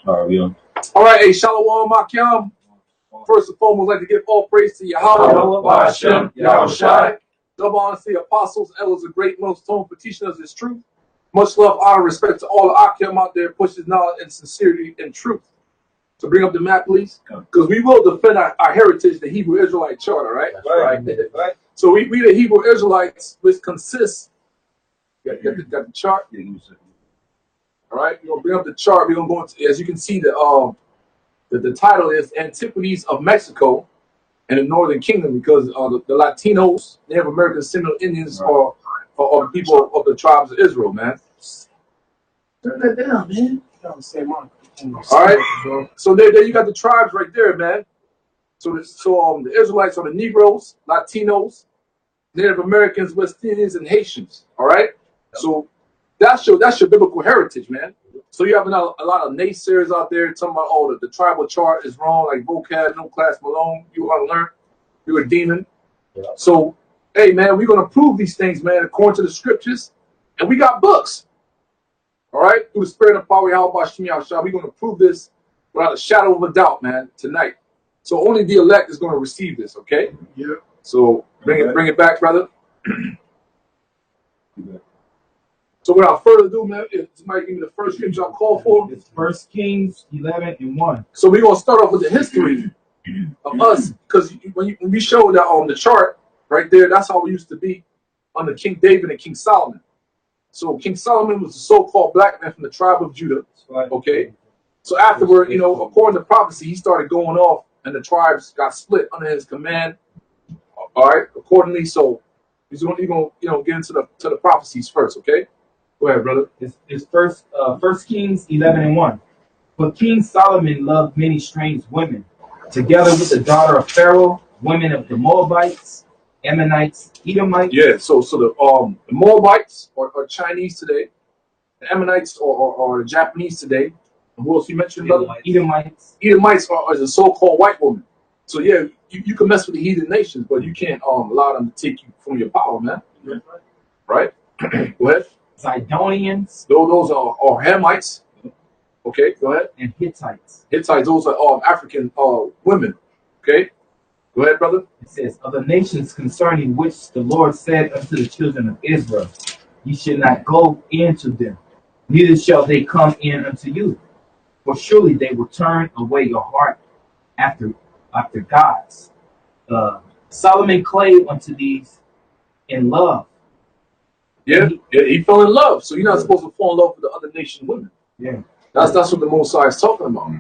All right, we on. All right, hey, Shalom, Makyam. First and foremost, I'd like to give all praise to Yahweh, Hashem, Yahushai. double honor to the apostles, elders of GreatMillStone for teaching us this truth. Much love, honor, respect to all the Akim out there, pushes knowledge and sincerity and truth. So bring up the map, please, because we will defend our heritage, the Hebrew Israelite Charter, right? Right. So we the Hebrew Israelites, which consists. Got the chart. All right, we're gonna bring up the chart. We're gonna go into, as you can see, the title is Antiquities of Mexico and the Northern Kingdom, because the Latinos, Native Americans, Seminole Indians, are the people of the tribes of Israel, man. Turn that down, man. All right, so there you got the tribes right there, man. So the Israelites are the Negroes, Latinos, Native Americans, West Indians, and Haitians. All right, so that's your biblical heritage, man. So you have a lot of naysayers out there talking about, oh, the tribal chart is wrong, like vocab, no class Malone. You want to learn? You're a demon. Yeah. So, hey, man, we're gonna prove these things, man, according to the scriptures, and we got books. All right, through the spirit and power of Yahweh, we're gonna prove this without a shadow of a doubt, man, tonight. So only the elect is gonna receive this, okay? Yeah. So bring it back, brother. So without further ado, man, if somebody give me the first scripture I'll call for. It's 1 Kings 11:1. So we're gonna start off with the history of us, because when we show that on the chart right there, that's how we used to be under King David and King Solomon. So King Solomon was a so-called black man from the tribe of Judah. Okay. So afterward, according to prophecy, he started going off, and the tribes got split under his command. All right. Accordingly, so he's gonna get into the prophecies first. Okay. Go ahead, brother. It's first Kings 11:1. But King Solomon loved many strange women, together with the daughter of Pharaoh, women of the Moabites, Ammonites, Edomites. Yeah. So the Moabites are Chinese today. The Ammonites are the Japanese today. And who else you mentioned, brother? Edomites. Edomites are a so-called white woman. So yeah, you can mess with the heathen nations, but you can't allow them to take you from your power, man. Yeah. Right? Go ahead. Zidonians. Those are Hamites. Okay, go ahead. And Hittites. Hittites, those are African women. Okay, go ahead, brother. It says, of the nations concerning which the Lord said unto the children of Israel, ye should not go into them, neither shall they come in unto you. For surely they will turn away your heart after gods. Solomon clave unto these in love. Yeah, he fell in love. So you're not supposed to fall in love with the other nation women. Yeah. That's what the Most High is talking about.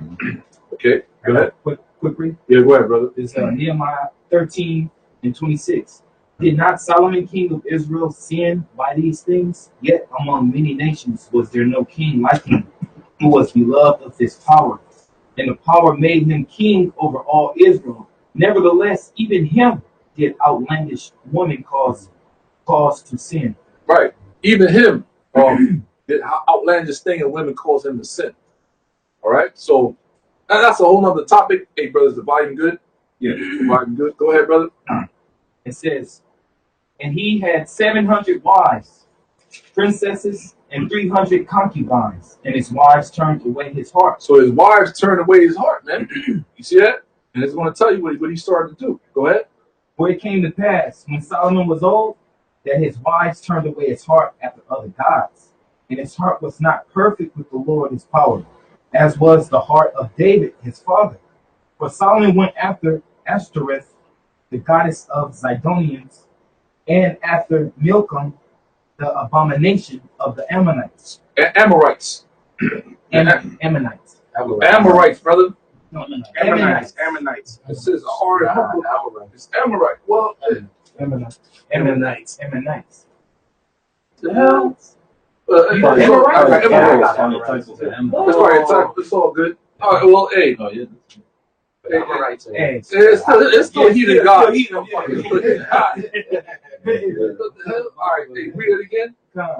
Okay, go ahead. Quick read. Yeah, go ahead, brother. It's Nehemiah 13:26. Did not Solomon, king of Israel, sin by these things? Yet among many nations was there no king like him, who was beloved of his power. And the power made him king over all Israel. Nevertheless, even him did outlandish woman cause to sin. Right. Even him did outlandish thing, and women cause him to sin. All right. So that's a whole nother topic. Hey, brothers, the volume good? Yeah, volume good. Go ahead, brother. It says, and he had 700 wives, princesses, and 300 concubines, and his wives turned away his heart. So his wives turned away his heart, man. You see that? And it's going to tell you what he started to do. Go ahead. For it came to pass, when Solomon was old, that his wives turned away his heart after other gods, and his heart was not perfect with the Lord his power, as was the heart of David his father. For Solomon went after Ashtoreth, the goddess of Zidonians, and after Milcom, the abomination of the Ammonites. Amorites. Ammonites. Amorites, brother. No, Ammonites. It says it's Amorite. Well, Ammonites. The hell? It's all good. All right, well, hey. It's still heathen God. All right, hey, read it again.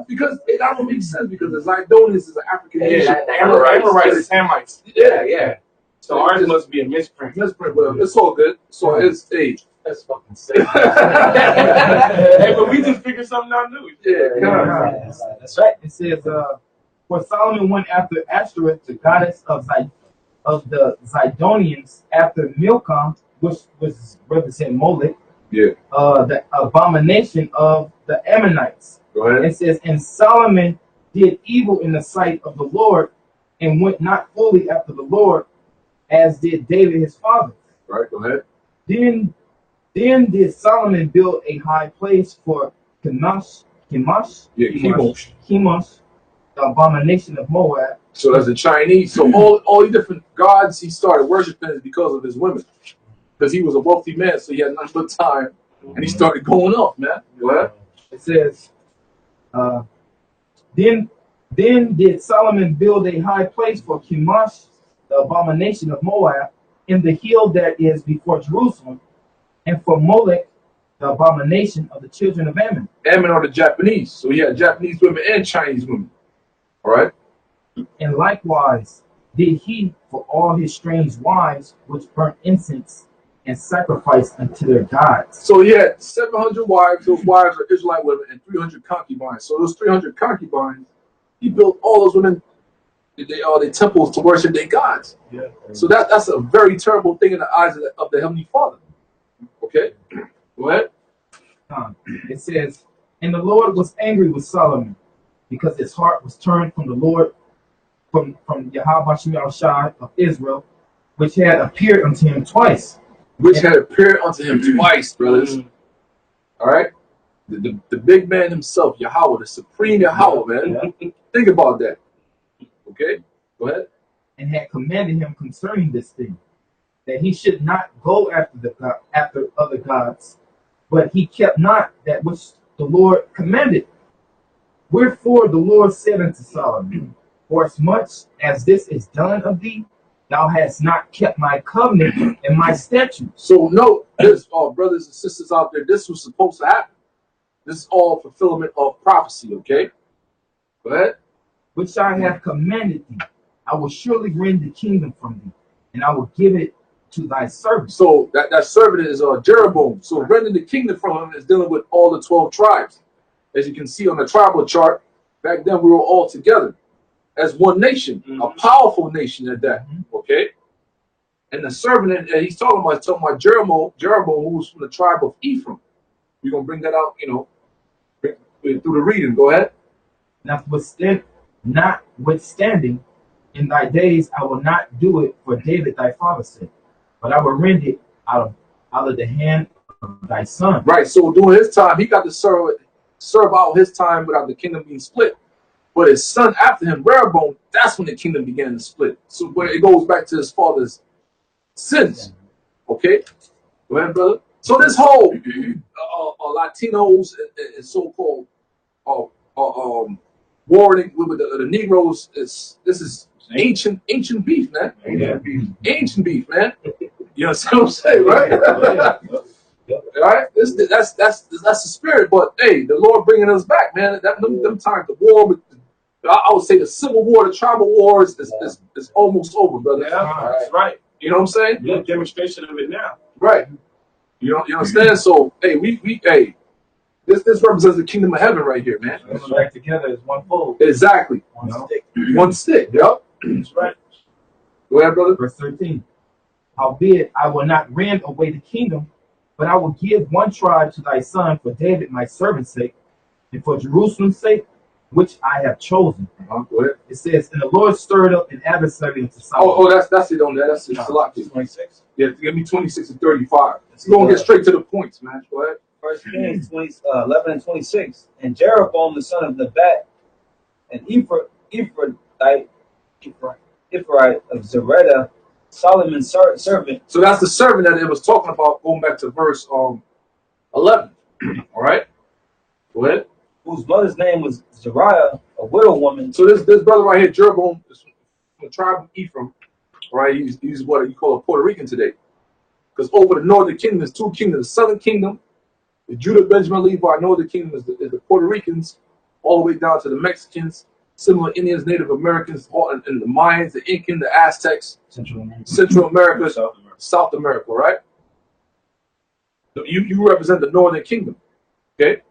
Because that don't make sense, because the Zidonians is an African nation. Amorites is Hamites. Yeah. So ours must be a misprint. But it's all good. So it's that's fucking sick. Hey, but we just figured something out new. Yeah. That's right. It says, For Solomon went after Ashtoreth, the goddess of the Zidonians, after Milcom, which was represent Molech, Yeah. the abomination of the Ammonites. Go ahead. It says, and Solomon did evil in the sight of the Lord, and went not fully after the Lord, as did David his father. Right. Go ahead. Then did Solomon build a high place for Chemosh, Yeah. Chemosh, the abomination of Moab. So that's the Chinese. So all the different gods he started worshiping is because of his women. Because he was a wealthy man, so he had nothing but time, and he started going up, man. Go ahead. It says, then did Solomon build a high place for Chemosh, the abomination of Moab, in the hill that is before Jerusalem, and for Molech, the abomination of the children of Ammon. Ammon are the Japanese. So he had Japanese women and Chinese women. All right. And likewise did he for all his strange wives, which burnt incense and sacrificed unto their gods. So he had 700 wives. Those wives are Israelite women, and 300 concubines. So those 300 concubines, he built all those women, their temples to worship their gods. Yeah. So that's a very terrible thing in the eyes of the Heavenly Father. Okay? Go ahead. It says, and the Lord was angry with Solomon, because his heart was turned from the Lord, from Yahweh of Israel, which had appeared unto him twice. Which had appeared unto him twice, brothers. All right? The big man himself, Yahweh, the supreme Yahweh, man. Yeah. Think about that. Okay? Go ahead. And had commanded him concerning this thing, that he should not go after other gods, but he kept not that which the Lord commanded. Wherefore the Lord said unto Solomon, forasmuch as this is done of thee, thou hast not kept my covenant and my statutes. So note this, brothers and sisters out there, this was supposed to happen. This is all fulfillment of prophecy, okay? Go ahead. Which I have commanded thee. I will surely rend the kingdom from thee, and I will give it to thy servant. So that servant is Jeroboam. So rendering the kingdom from him is dealing with all the 12 tribes. As you can see on the tribal chart, back then we were all together as one nation, a powerful nation at that. Okay? And the servant, and he's talking about Jeroboam, who was from the tribe of Ephraim. We're gonna bring that out, through the reading. Go ahead. Notwithstanding, in thy days I will not do it for David thy father's sake, but I will rend it out of the hand of thy son. Right. So during his time, he got to serve out his time without the kingdom being split. But his son after him, Rehoboam, that's when the kingdom began to split. So where it goes back to his father's sins. Okay? Go ahead, brother. So this whole Latinos and so-called warring with the Negroes, this is ancient beef, man. Ancient beef, man. You know what I'm saying, right? Right? That's the spirit. But hey, the Lord bringing us back, man. Them times, the war, I would say the civil war, the tribal wars is almost over, brother. Yeah, that's right. You know what I'm saying? Yeah, demonstration of it now. Right. You understand? So hey, this represents the kingdom of heaven right here, man. Let's back together as one fold. Exactly. One stick. Yep. That's right. Go ahead, brother. Verse 13. Howbeit I will not rend away the kingdom, but I will give one tribe to thy son for David my servant's sake, and for Jerusalem's sake, which I have chosen. Go ahead. It says, and the Lord stirred up an adversary unto Solomon. That's it on that. That's it. Salaki. 26. Yeah, give me 26 and 35. Let's go and get straight to the points, man. Go ahead. 1 Kings 11 and 26. And Jeroboam the son of Nebat, and Ephraite of Zeredah, Solomon's servant. So that's the servant that it was talking about, going back to verse 11. All right? Go ahead. Whose mother's name was Zariah, a widow woman. So this brother right here, Jeroboam, is from the tribe of Ephraim. All right? He's what you call a Puerto Rican today. Because over the northern kingdom, there's two kingdoms. The southern kingdom, the Judah, Benjamin, Levi. Northern kingdom is the Puerto Ricans, all the way down to the Mexicans, similar Indians, Native Americans, and the Mayans, the Incan, the Aztecs, Central America, South America, right? So you represent the northern kingdom, okay?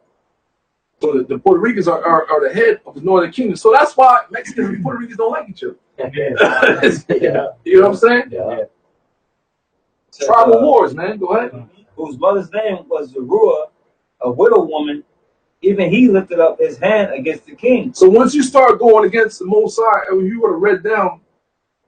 So the Puerto Ricans are the head of the Northern Kingdom. So that's why Mexicans and Puerto Ricans don't like each other. Yeah. You know what I'm saying? Yeah. Tribal wars, man. Go ahead. Whose mother's name was Zeruiah, a widow woman. Even he lifted up his hand against the king. So once you start going against the Most High, and you would have read down,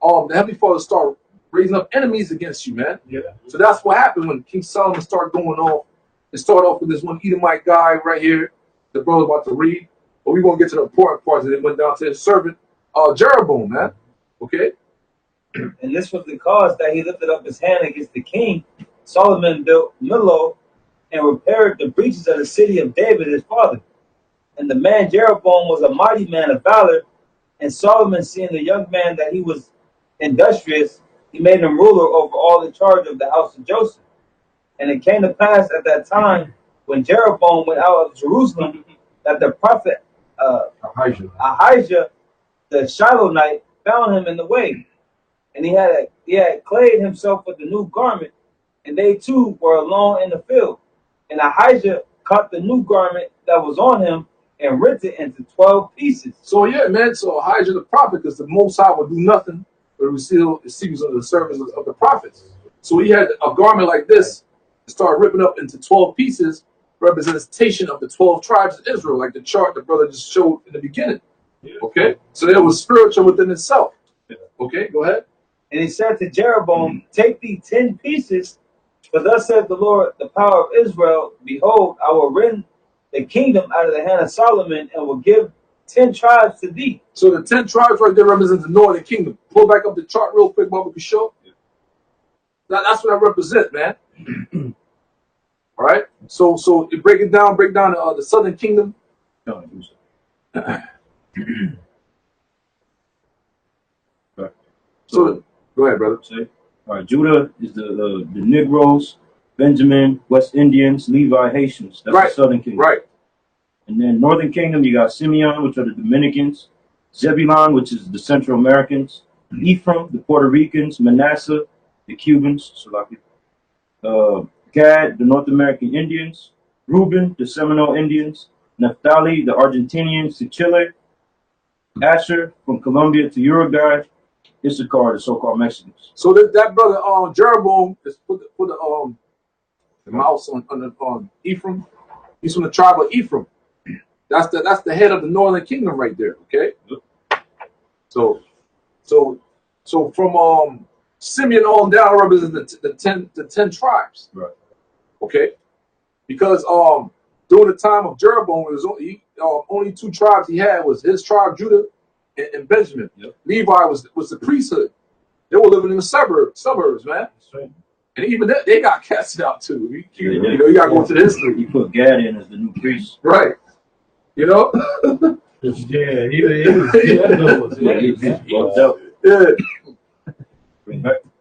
the Heavenly Father start raising up enemies against you, man. Yeah. So that's what happened when King Solomon started going off. It started off with this one Edomite guy right here, the brother about to read. But we won't get to the important parts. And it went down to his servant, Jeroboam, man. Okay? And this was the cause that he lifted up his hand against the king. Solomon built Millo and repaired the breaches of the city of David, his father. And the man Jeroboam was a mighty man of valor. And Solomon, seeing the young man that he was industrious, he made him ruler over all the charge of the house of Joseph. And it came to pass at that time, when Jeroboam went out of Jerusalem, that the prophet Ahijah, the Shilonite, found him in the way. And he had clad himself with a new garment, and they too were alone in the field. And Ahijah cut the new garment that was on him and rent it into 12 pieces. So yeah, man. So Ahijah the prophet, because the Most High will do nothing but reveal the secrets of the servants of the prophets. So he had a garment like this and started ripping up into 12 pieces, representation of the 12 tribes of Israel, like the chart the brother just showed in the beginning. Okay, so it was spiritual within itself. Okay, go ahead. And he said to Jeroboam, take thee 10 pieces, for thus said the Lord, the power of Israel, behold, I will rend the kingdom out of the hand of Solomon, and will give 10 tribes to thee. So the 10 tribes right there represent the northern kingdom. Pull back up the chart real quick, Baba, be sure. That's what I represent, man. All right. So you break down the southern kingdom. So go ahead, brother. All right, Judah is the Negroes, Benjamin, West Indians, Levi, Haitians. That's Right. the southern kingdom. Right. And then northern kingdom, you got Simeon, which are the Dominicans, Zebulon, which is the Central Americans, Ephraim, the Puerto Ricans, Manasseh, the Cubans, Gad, the North American Indians, Reuben, the Seminole Indians, Naphtali, the Argentinians to Chile, Asher from Colombia to Uruguay, Issachar, the so-called Mexicans. So that brother Jeroboam is put the mouse on Ephraim. He's from the tribe of Ephraim. That's the head of the northern kingdom right there. Okay. So from Simeon on down represents the 10 tribes. Right. Okay. Because during the time of Jeroboam, it was only 2 tribes he had was his tribe Judah and Benjamin. Yep. Levi was the priesthood. They were living in the suburbs, man. That's right. And even they got casted out too. You got to go into the history. You put Gad in as the new priest. Right. You know? Yeah,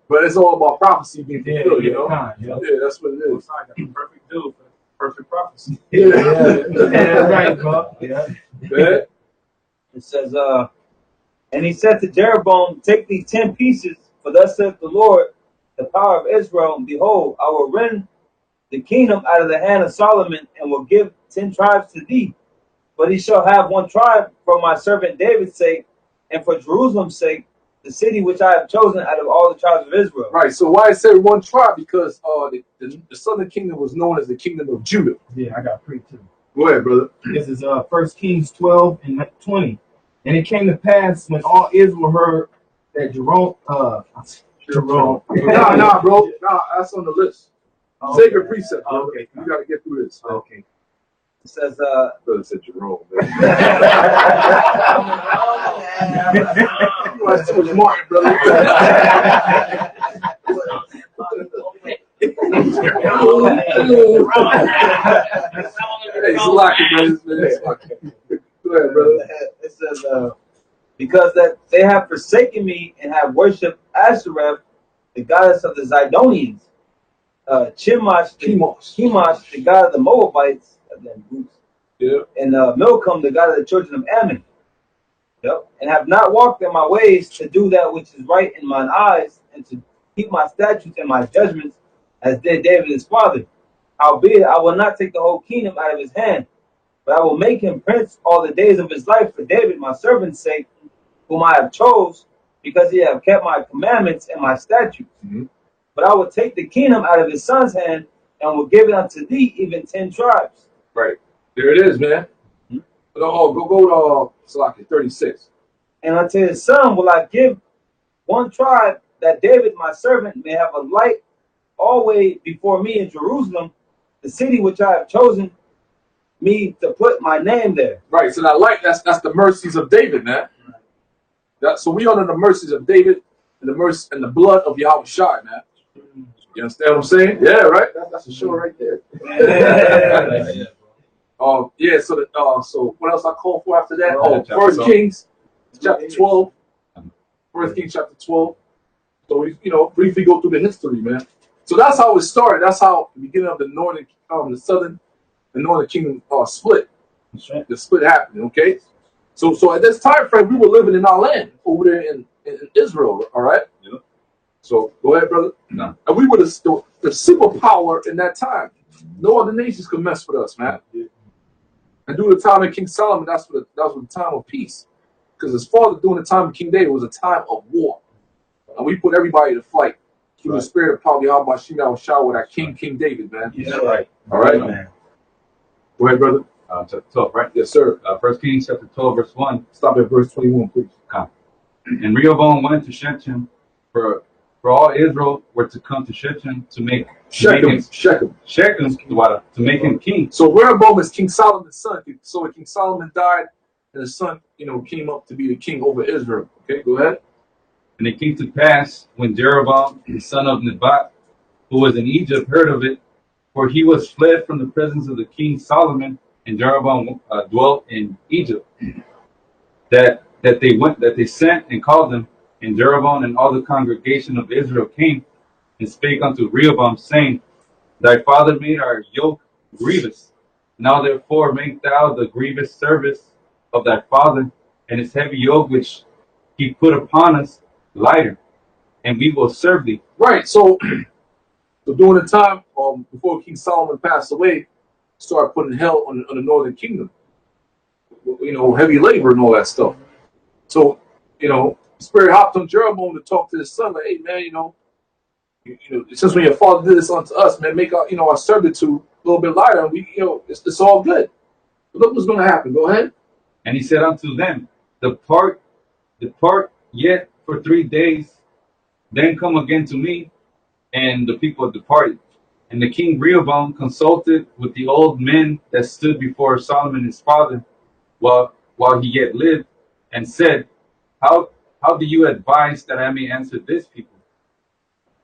But it's all about prophecy being fulfilled, you know? Yeah. Yeah, that's what it is. Most High got the perfect dude for perfect prophecy. Yeah. Right, bro. Yeah. Yeah. It says, and he said to Jeroboam, take these 10 pieces, for thus saith the Lord, the power of Israel, and behold, I will rend the kingdom out of the hand of Solomon, and will give 10 tribes to thee. But he shall have 1 tribe for my servant David's sake, and for Jerusalem's sake, the city which I have chosen out of all the tribes of Israel. Right. So why I said 1 tribe? Because the southern kingdom was known as the kingdom of Judah. Yeah, I got pre too. Go ahead, brother. This is 1 Kings 12 and 20. And it came to pass when all Israel heard that Jerome. Nah, bro. Nah, that's on the list. Sacred precept, bro. Okay. You got to get through this. Okay. It says, Brother said Jerome, man. You watch too much Martin, brother. Hey, it's lucky, man. It's lucky. Go ahead, brother. it says, because that they have forsaken me and have worshipped Ashereth, the goddess of the Zidonians, Chemosh, the god of the Moabites, Yeah. and Milcom, the god of the children of Ammon. Yep. And have not walked in my ways to do that which is right in mine eyes, and to keep my statutes and my judgments, as did David his father. Howbeit, I will not take the whole kingdom out of his hand, But I will make him prince all the days of his life for David, my servant's sake, whom I have chose, because he have kept my commandments and my statutes. But I will take the kingdom out of his son's hand and will give it unto thee, even 10 tribes. Right. There it is, man. Go to Salaki 36. And unto his son will I give one tribe, that David my servant may have a light always before me in Jerusalem, the city which I have chosen me to put my name there. Right. So that light, that's the mercies of David, man. So we under the mercies of David and the mercy and the blood of Yahweh Shai, man. You understand what I'm saying? Yeah, right. That's a show right there. Yeah. So what else I call for after that? First Kings chapter 12. First Kings chapter 12. So we, briefly go through the history, man. So that's how it started. That's how the beginning of the northern, the southern, and northern kingdom split. The split happened. Okay. So at this time frame, we were living in our land over there in Israel. All right. Yeah. So go ahead, brother. No. And we were the superpower in that time. No other nations could mess with us, man. Yeah. And during the time of King Solomon, that was the time of peace. Because his father, during the time of King David, was a time of war. And we put everybody to fight through the spirit of probably how about Shema with that King David, man. Yeah, right. All right, man. Go ahead, brother. Chapter 12, right? Yes, sir. First Kings chapter 12, verse 1. Stop at verse 21, please. And Rehoboam went to Shechem, for all Israel were to come to Shechem to make Shechem. to make him king. So Rehoboam is King Solomon's son. So when King Solomon died, and his son, came up to be the king over Israel. Okay, go ahead. And it came to pass when Jeroboam, the son of Nebat, who was in Egypt, heard of it, for he was fled from the presence of the king Solomon, and Jeroboam dwelt in Egypt, that they sent and called him, and Jeroboam and all the congregation of Israel came and spake unto Rehoboam, saying, Thy father made our yoke grievous. Now therefore make thou the grievous service of thy father, and his heavy yoke which he put upon us lighter, and we will serve thee. Right. So during the time before King Solomon passed away, started putting hell on the northern kingdom. Heavy labor and all that stuff. So, Spirit hopped on Jeroboam to talk to his son, like, hey man, since when your father did this unto us, man, make our servitude a little bit lighter, and we, it's all good. But look what's gonna happen. Go ahead. And he said unto them, Depart yet for 3 days, then come again to me. And the people departed. And the king Rehoboam consulted with the old men that stood before Solomon his father, while he yet lived, and said, How do you advise that I may answer this people?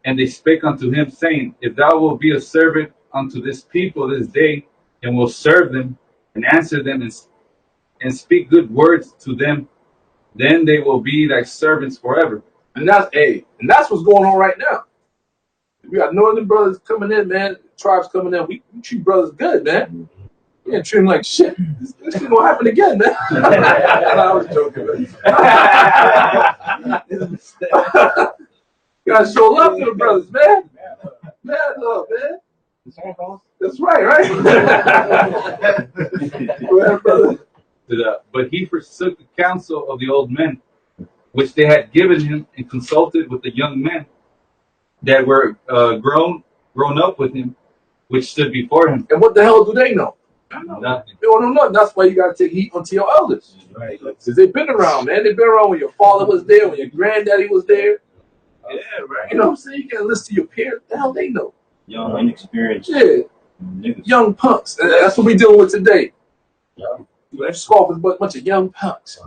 And they spake unto him, saying, If thou wilt be a servant unto this people this day, and will serve them, and answer them, and speak good words to them, then they will be thy servants forever. And that's what's going on right now. We got northern brothers coming in, man. Tribes coming in. We treat brothers good, man. We ain't treat them like shit. This shit gonna happen again, man. I was joking, man. You gotta show love to the brothers, man. Man, love, man. That's right? Go ahead, brother. But he forsook the counsel of the old men, which they had given him, and consulted with the young men that were grown up with him, which stood before him. And what the hell do they know? Nothing. They don't know nothing. That's why you gotta take heat onto your elders. Right. Because they've been around, man. They've been around when your father was there, when your granddaddy was there. Yeah, right. You know what I'm saying? You can't listen to your parents. The hell they know? Young, inexperienced Yeah. niggas. Young punks. And that's what we dealing with today. Yeah. Let's scoff with a bunch of young punks.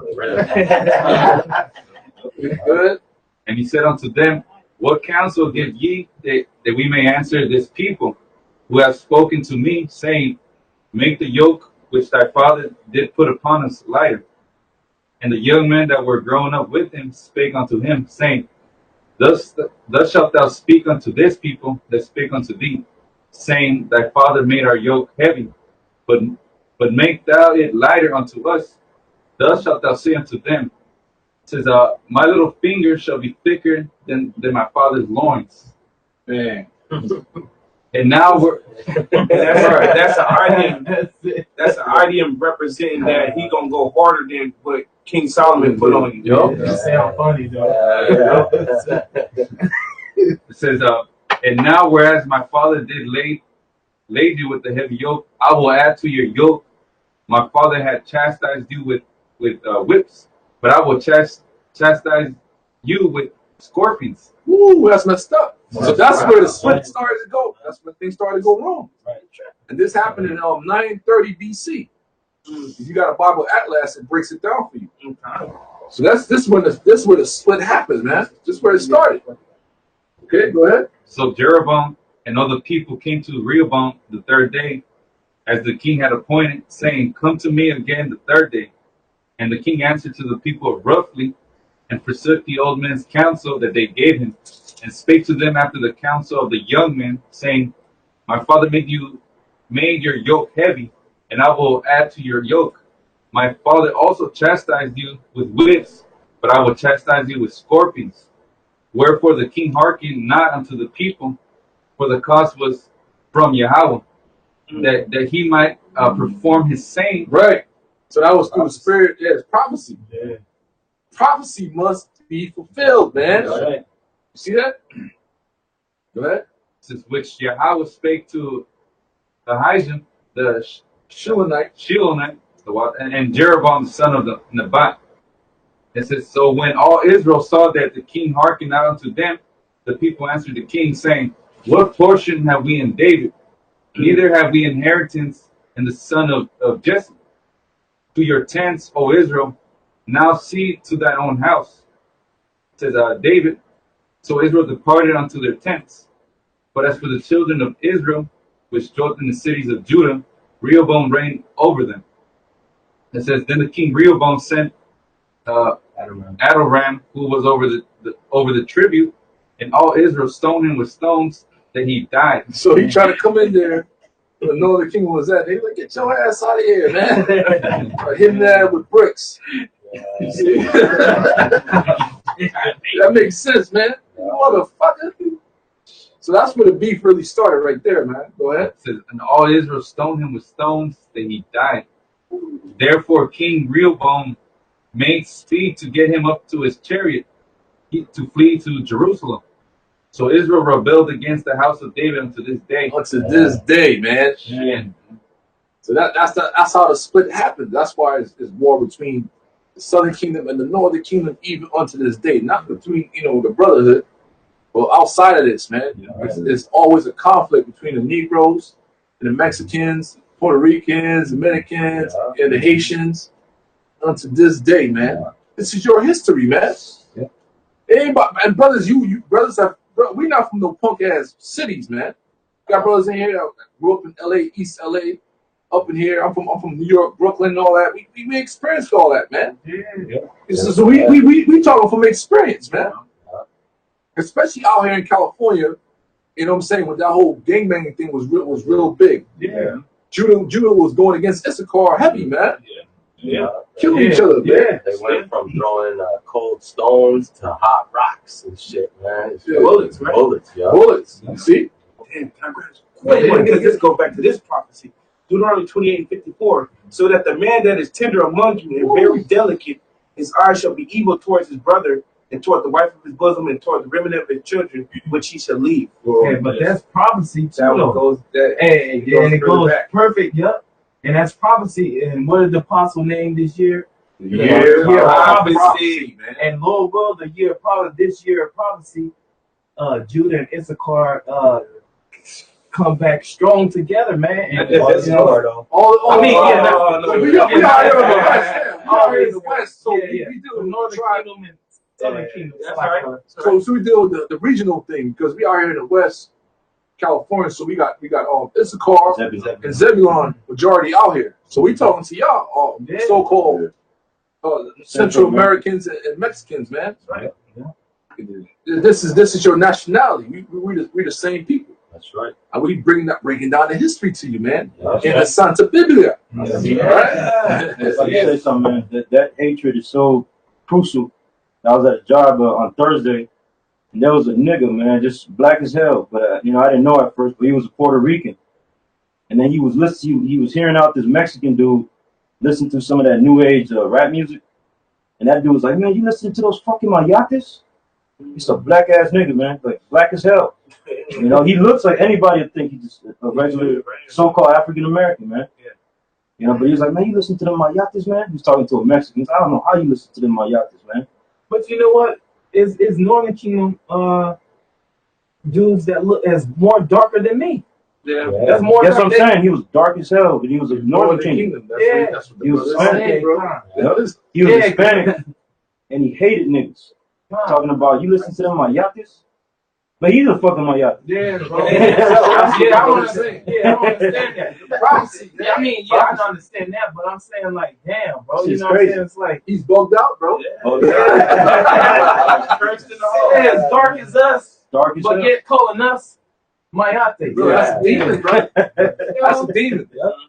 Good. And he said unto them, What counsel give ye that we may answer this people, who have spoken to me, saying, Make the yoke which thy father did put upon us lighter. And the young men that were grown up with him spake unto him, saying, Thus shalt thou speak unto this people that spake unto thee, saying, Thy father made our yoke heavy, but make thou it lighter unto us. Thus shalt thou say unto them, says, My little finger shall be thicker than my father's loins. Man. And now we're That's right. That's an idiom. That's it. That's an idiom representing that he gonna go harder than what King Solomon put on you. You sound funny though. it says, and now whereas my father did laid you with the heavy yoke, I will add to your yoke. My father had chastised you with whips, but I will chastise you with scorpions. Woo, that's messed up. So that's where the split started to go. That's when things started to go wrong. And this happened in 930 BC. If you got a Bible atlas, it breaks it down for you. So this where the split happened, man. This is where it started. Okay, go ahead. So Jeroboam and all the people came to Rehoboam the third day, as the king had appointed, saying, "Come to me again the third day." And the king answered to the people roughly, and forsook the old men's counsel that they gave him, and spake to them after the counsel of the young men, saying, My father made your yoke heavy, and I will add to your yoke. My father also chastised you with whips, but I will chastise you with scorpions. Wherefore the king hearkened not unto the people, for the cause was from Yahweh, that he might perform his saying. Right. So that was through the spirit. Yeah, it's prophecy. Yeah. Prophecy must be fulfilled, man. Right. You see that? Go ahead. Since which Yahweh spake to Ahijah, the Shilonite, and Jeroboam the son of the Nebat. It says, so when all Israel saw that the king hearkened not unto them, the people answered the king, saying, What portion have we in David? Neither have we inheritance in the son of Jesse. To your tents, O Israel, now see to thine own house. It says David. So Israel departed unto their tents. But as for the children of Israel, which dwelt in the cities of Judah, Rehoboam reigned over them. It says, Then the king Rehoboam sent Adoram, who was over the tribute, and all Israel stoned him with stones, that he died. So he tried to come in there, but no other king was that. They like, get your ass out of here, man. Hit him there with bricks. You see? That makes sense, man. You motherfucker. So that's where the beef really started right there, man. Go ahead. It says, and all Israel stoned him with stones, that he died. Therefore King Rehoboam made speed to get him up to his chariot, to flee to Jerusalem. So Israel rebelled against the house of David unto this day. Unto this day, man. Yeah. So that's how the split happened. That's why it's war between the southern kingdom and the northern kingdom, even unto this day. Not between the brotherhood, but outside of this, man. There's always a conflict between the Negroes and the Mexicans, Puerto Ricans, Dominicans, and the Haitians. Unto this day, man. This is your history, man. Anybody, and brothers, you brothers have. We not from no punk ass cities, man. Got brothers in here. I grew up in LA, East LA, up in here. I'm from New York, Brooklyn, and all that. We experienced all that, man. So we talking from experience, man. Especially out here in California, you know what I'm saying? When that whole gangbanging thing was real big. Yeah. Judah was going against Issachar heavy, man. Killing each other, man. They went from throwing cold stones to hot rocks and shit, man. Bullets, man. Bullets. You see? Damn, let's go back to this prophecy. Deuteronomy 28:54. So that the man that is tender among you and very delicate, his eyes shall be evil towards his brother, and toward the wife of his bosom, and toward the remnant of his children, which he shall leave. Okay, but that's prophecy too. It goes perfect, yep. And that's prophecy. And what is the apostle named this year? The year of prophecy, man. And Lord will, the year of prophecy, this year of prophecy, Judah and Issachar come back strong together, man. And we are here in the West. So we deal with Northern Kingdom and Southern Kingdom. That's right. So we deal with the regional thing, because we are here in the West, California. So we got Issachar and Zebulon majority out here. So we talking to y'all, so-called Central Americans and Mexicans, man. Right. This is your nationality. We're the same people. That's right. And we breaking down the history to you, man. In the Santa Biblia. Right? Let me say something, man. That hatred is so crucial. I was at a job on Thursday, And there was a nigga, man, just black as hell. But you know, I didn't know at first, but he was a Puerto Rican. And then he was listening. He was hearing out this Mexican dude listen to some of that new age rap music. And that dude was like, man, you listening to those fucking mayates? He's a black ass nigga, man, like black as hell. You know, he looks like anybody would think he's just a regular so-called African American, man. Yeah. You know, but he was like, man, you listen to the mayates, man? He was talking to a Mexican. I don't know how you listen to the mayates, man. But you know what? Is Northern Kingdom dudes that look as more darker than me? Yeah. That's more. That's what I'm saying. He was dark as hell, but he was a Northern Kingdom. That's what He was the brother Hispanic, said, bro. Yep. He was Hispanic, and he hated niggas. Talking about, you listen to them mayates? But he's a fucking mayate. Yeah, bro. I understand. Yeah, I understand that. The prophecy. Yeah, I mean, yeah, I understand that, but I'm saying like, damn, bro. You know what I'm saying? It's like He's bugged out, bro. Oh, cursed in the hole. Yeah, as dark as us, dark as but hell. yet calling us mayate. Bro, that's a demon, bro. That's a demon.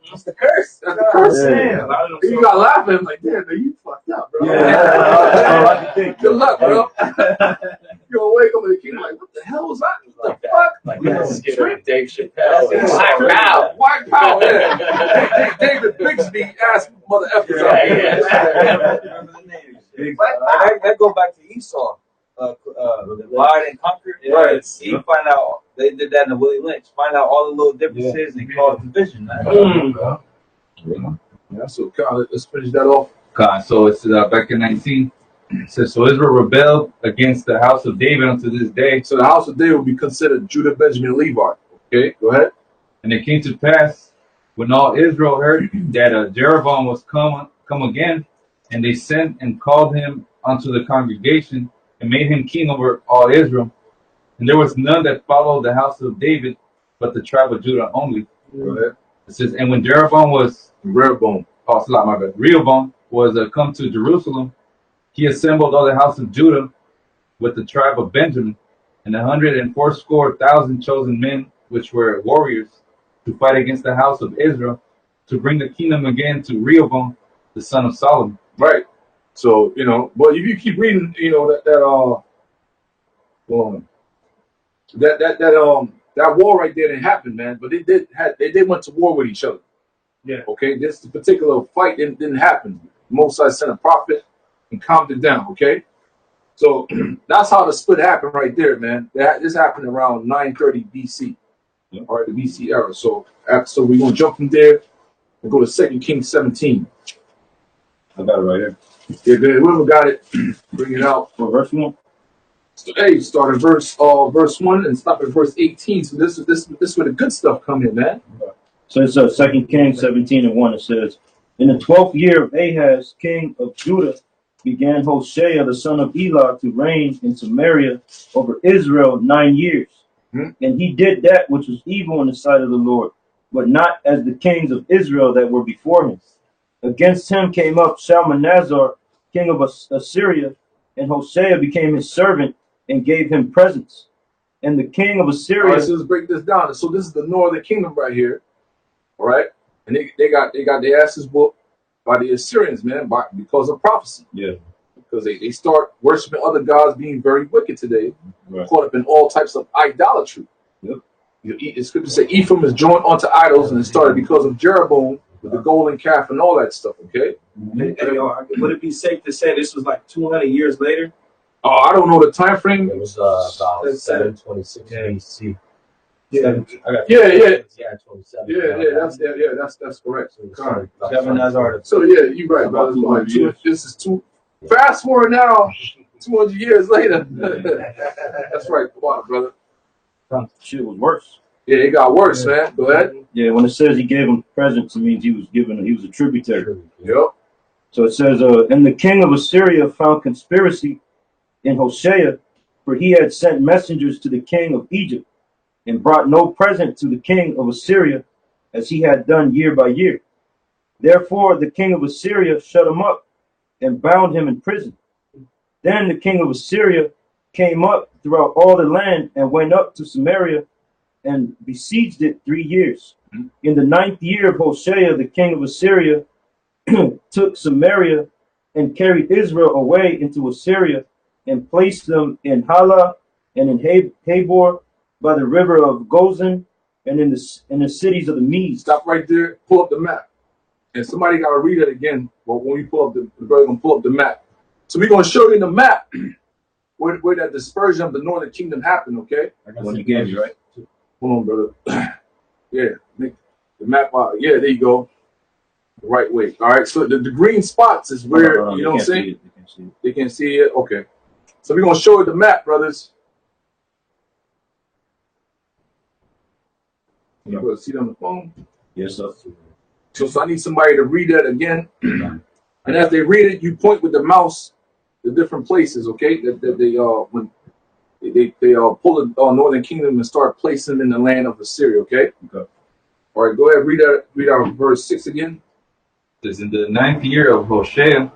That's the curse. That's the curse. Yeah. You got to laugh at him like, damn, man, you fucked up, bro. Yeah, that's all I can think. Good luck, bro. You'll wake up in the kingdom like, what the hell was that? What the fuck? Like that skit of Dave Chappelle. Black power. White power, yeah. David Bixby ass mother effers out here. That go back to Esau. Divide and conquer. Right. He find out they did that in Willie Lynch. Find out all the little differences and cause division. Man. Yeah, so let's finish that off. God, so it's back in 19. It says, so Israel rebelled against the house of David unto this day. So the house of David will be considered Judah, Benjamin, and Levi. Okay, go ahead. And it came to pass, when all Israel heard that Jeroboam was come again, and they sent and called him unto the congregation, and made him king over all Israel. And there was none that followed the house of David, but the tribe of Judah only. Go ahead. It says, and when Jeroboam was, Rehoboam. oh, it's not my bad, Rehoboam was come to Jerusalem, he assembled all the house of Judah with the tribe of Benjamin, and 180,000 chosen men, which were warriors, to fight against the house of Israel, to bring the kingdom again to Rehoboam, the son of Solomon. Right. So, you know, but if you keep reading, you know, that war right there didn't happen, man. But they did went to war with each other. Yeah. Okay. This particular fight didn't happen. Moses sent a prophet and calmed it down. Okay. So that's how the split happened right there, man. This happened around 930 BC. Yeah. All right, the BC era. So we're gonna jump from there and go to 2 Kings 17. I got it right here. Yeah, good. Whoever got it, bring it out. For verse 1. So, hey, start at verse 1 and stop at verse 18. So this is where the good stuff come in, man. So it's 2 Kings 17:1. It says, in the 12th year of Ahaz, king of Judah, began Hoshea the son of Elah to reign in Samaria over Israel 9 years. And he did that which was evil in the sight of the Lord, but not as the kings of Israel that were before him. Against him came up Shalmaneser, king of Assyria, and Hoshea became his servant and gave him presents. And the king of Assyria. All right, so let's break this down. So this is the northern kingdom right here. All right, and they got their asses whooped by the Assyrians, man, because of prophecy. Yeah. Because they start worshiping other gods, being very wicked today, Right. caught up in all types of idolatry. Yep. The scripture say Ephraim is joined onto idols, and it started because of Jeroboam with the golden calf and all that stuff. Okay. Hey, would it be safe to say this was like 200 years later? Oh, I don't know the time frame. It was about 726 BC. Yeah. Yeah. Yeah, 27. That's correct. Nebuchadnezzar. So yeah, you're right, brother. This is too fast forward now, 200 years later. That's right. Come on, brother. Shit was worse. Yeah, it got worse, man. Go ahead. Yeah, when it says he gave him presents, it means he was a tributary. Yep. So it says, and the king of Assyria found conspiracy in Hoshea, for he had sent messengers to the king of Egypt, and brought no present to the king of Assyria, as he had done year by year. Therefore the king of Assyria shut him up, and bound him in prison. Then the king of Assyria came up throughout all the land, and went up to Samaria, and besieged it 3 years. In the 9th year of Hoshea, the king of Assyria took Samaria, and carried Israel away into Assyria, and placed them in Halah, and in Habor by the river of Gozan, and in the cities of the Medes. Stop right there. Pull up the map, and somebody got to read it again. Well, when we pull up the brother gonna pull up the map. So we're gonna show you in the map where that dispersion of the northern kingdom happened. Okay. When you gave me, right? Hold on, brother. Yeah, make the map out. Yeah, there you go. The right way. All right. So the green spots is where you know what I'm saying. They can see it. Okay. So we're gonna show you the map, brothers. You can see it on the phone. Yes, sir. So I need somebody to read that again. And as they read it, you point with the mouse the different places. Okay. That they when they pull the northern kingdom and start placing them in the land of Assyria. Okay. Okay. All right. Go ahead. Read out verse 6 again. It says, in the 9th year of Hoshea,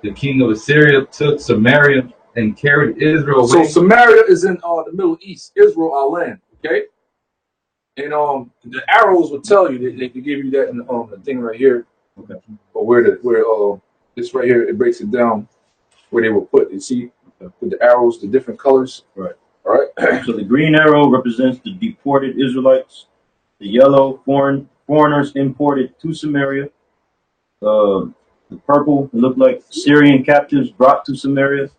the king of Assyria took Samaria and carried Israel away. So Samaria is in the Middle East, Israel, our land. Okay. And the arrows will tell you they can give you that in the thing right here. Okay. Or where this right here, it breaks it down where they will put. You see, with the arrows, the different colors. Right. All right. So the green arrow represents the deported Israelites. The yellow, foreigners imported to Samaria. The purple looked like Syrian captives brought to Samaria.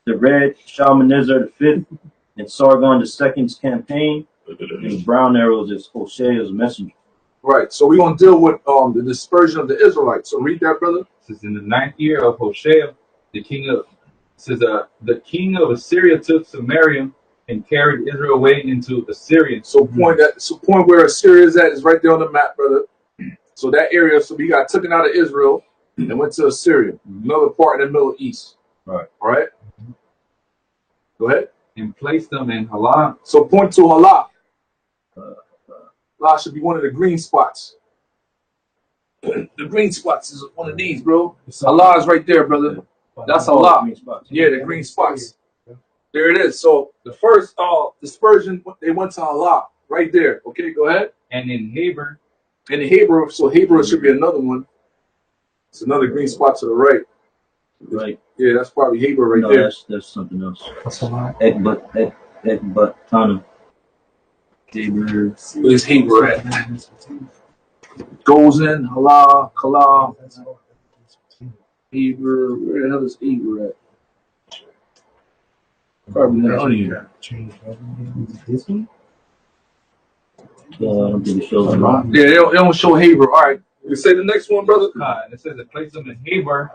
The red, Shalmaneser V and Sargon II's campaign. And the brown arrows is Hoshea's messenger. Right. So we're gonna deal with the dispersion of the Israelites. So read that, brother. It says, in the 9th year of Hoshea, the king of Assyria took Samaria and carried Israel away into Assyria. So point where Assyria is at is right there on the map, brother. So that area, so we got taken out of Israel and went to Assyria, another part in the Middle East. Right. All right. Go ahead. And placed them in Halah. So point to Halah. Halah should be one of the green spots. The green spots is one of these, bro. Halah is right there, brother. That's Halah. Yeah, the green spots. There it is. So the first dispersion, they went to Halah right there. Okay, go ahead. And in Habor. And in Habor, so Habor should be another one. It's another green spot to the right. Right. Yeah, that's probably Habor right there. That's something else. That's a lot. Ekbat Tana. Habor. Where's Habor at? Goes in, Halah, Kala. Habor. Where the hell is Habor at? Probably not on here. This one? I don't think it shows a lot. Yeah, they don't show Habor. All right. You say the next one, brother? And it says it placed them in Habor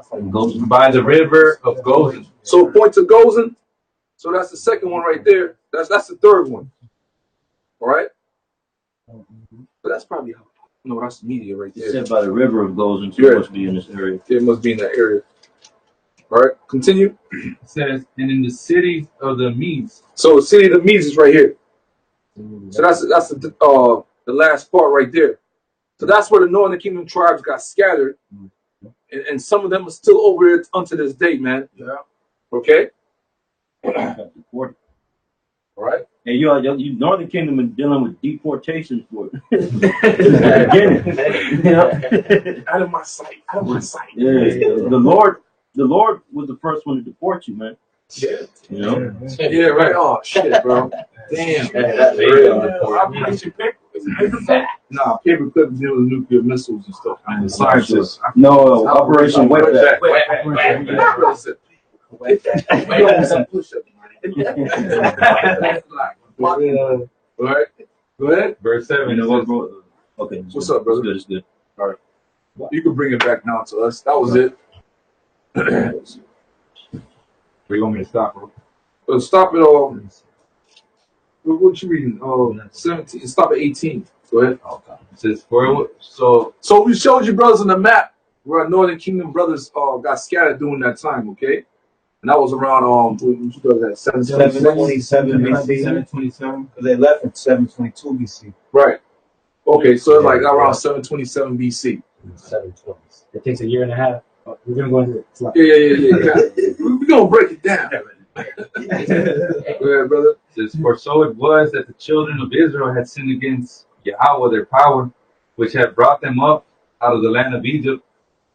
by the river of Gozan. So point to Gozan. So that's the second one right there. That's the third one. All right. But that's probably no, that's the media right there. It said by the river of Gozan, so Yeah. it must be in this area. It must be in that area. All right. Continue. It says, and in the cities of the Medes. So the city of the Medes is right here. So that's the last part right there. So that's where the northern kingdom tribes got scattered, and some of them are still over there unto this day, man. Yeah. Okay. All right. And you Northern Kingdom is dealing with deportation for Out of my sight. Out of my sight. Yeah, the Lord was the first one to deport you, man. Yeah. You know? Yeah, right. Oh shit, bro. Damn. Nah, paperclip deal with nuclear missiles and stuff. And scientists. No, Operation Wet Back. All right. Go ahead. Verse 7. You know what, bro? Okay. What's up, brother? It's good. All right. You can bring it back now to us. That was it. Where you want me to stop, bro? Well, stop it all. What you reading? 17. Stop at 18. Go ahead. Okay. It says, so we showed you brothers on the map where our Northern Kingdom brothers got scattered during that time, okay? And that was around 727 BC. 727. Because they left in 722 BC. Right. Okay, so it's like around 727 BC. 720. It takes a year and a half. We're gonna go into it. Yeah. We're gonna break it down. Go ahead, brother. It says, for so it was that the children of Israel had sinned against Yahweh their power, which had brought them up out of the land of Egypt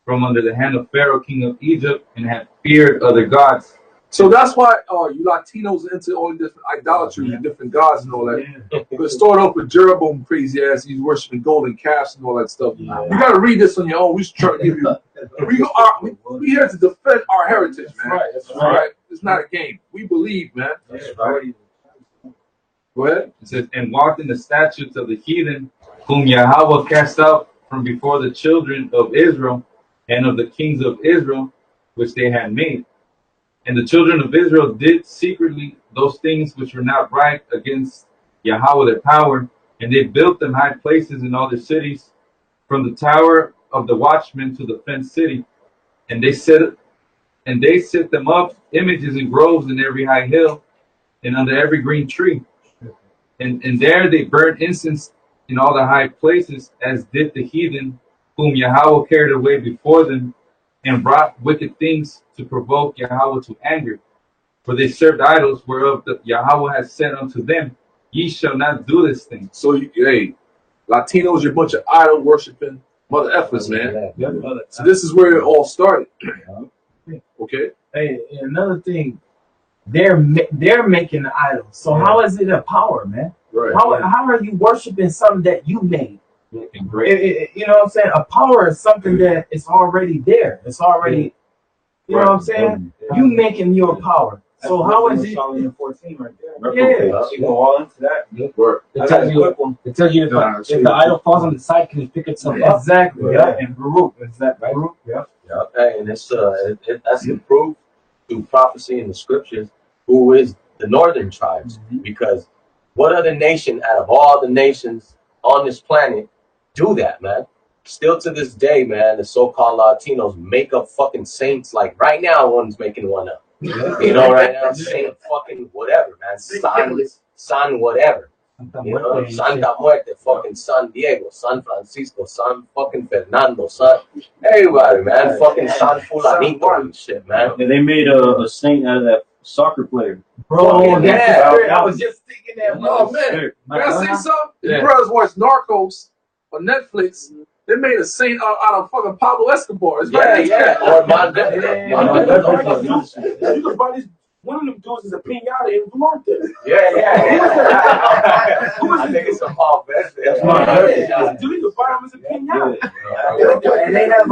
from under the hand of Pharaoh king of Egypt, and had feared other gods, So that's why you Latinos are into all the different idolatry and different gods and all that. Because start off with Jeroboam, crazy ass, he's worshiping golden calves and all that stuff. You got to read this on your own. We should try to give you. We here to defend our heritage, man. That's right. It's not a game. We believe, man. That's right. Go ahead. It says, and walked in the statutes of the heathen, whom Yahweh cast out from before the children of Israel and of the kings of Israel, which they had made. And the children of Israel did secretly those things which were not right against Yahweh their power, and they built them high places in all their cities, from the tower of the watchman to the fenced city. And they set them up images in groves in every high hill, and under every green tree. And there they burned incense in all the high places, as did the heathen, whom Yahweh carried away before them, and brought wicked things to provoke Yahweh to anger. For they served idols, whereof Yahweh has said unto them, ye shall not do this thing. So, hey, Latinos, you're a bunch of idol worshiping mother effers, man. So this is where it all started. Okay. Hey, another thing, they're making the idols. So how is it a power, man? Right. How are you worshiping something that you made? And great. You know what I'm saying? A power is something that is already there. It's already, you know what I'm saying? You making your power. So how is it? Solomon 14 right there. Yeah. You go all into that. It tells you if the idol falls on the side, can it pick itself up? Exactly. Yeah. And Baruch. Is that right? Baruch? Yeah. Hey, and it's that's the proof through prophecy in the scriptures who is the northern tribes. Because what other nation out of all the nations on this planet do that, man? Still to this day, man, the so-called Latinos make up fucking saints. Like right now, one's making one up. You know, right now, Saint fucking whatever, man. San whatever. You know, Santa Muerte, fucking San Diego, San Francisco, San fucking Fernando, San everybody, man. Fucking San Fulanito and shit, man. And they made a saint out of that soccer player. Bro, yeah. I was just thinking that. Oh, man. Man, Can I say something? Yeah. You brothers watch Narcos on Netflix. They made a saint out of fucking Pablo Escobar. It's right Yeah. Or Mandela. You can buy this. One of them dudes is a pinata in Vermont. Yeah. I think it's a Paul Best. Dude, you can buy them as a pinata. And they have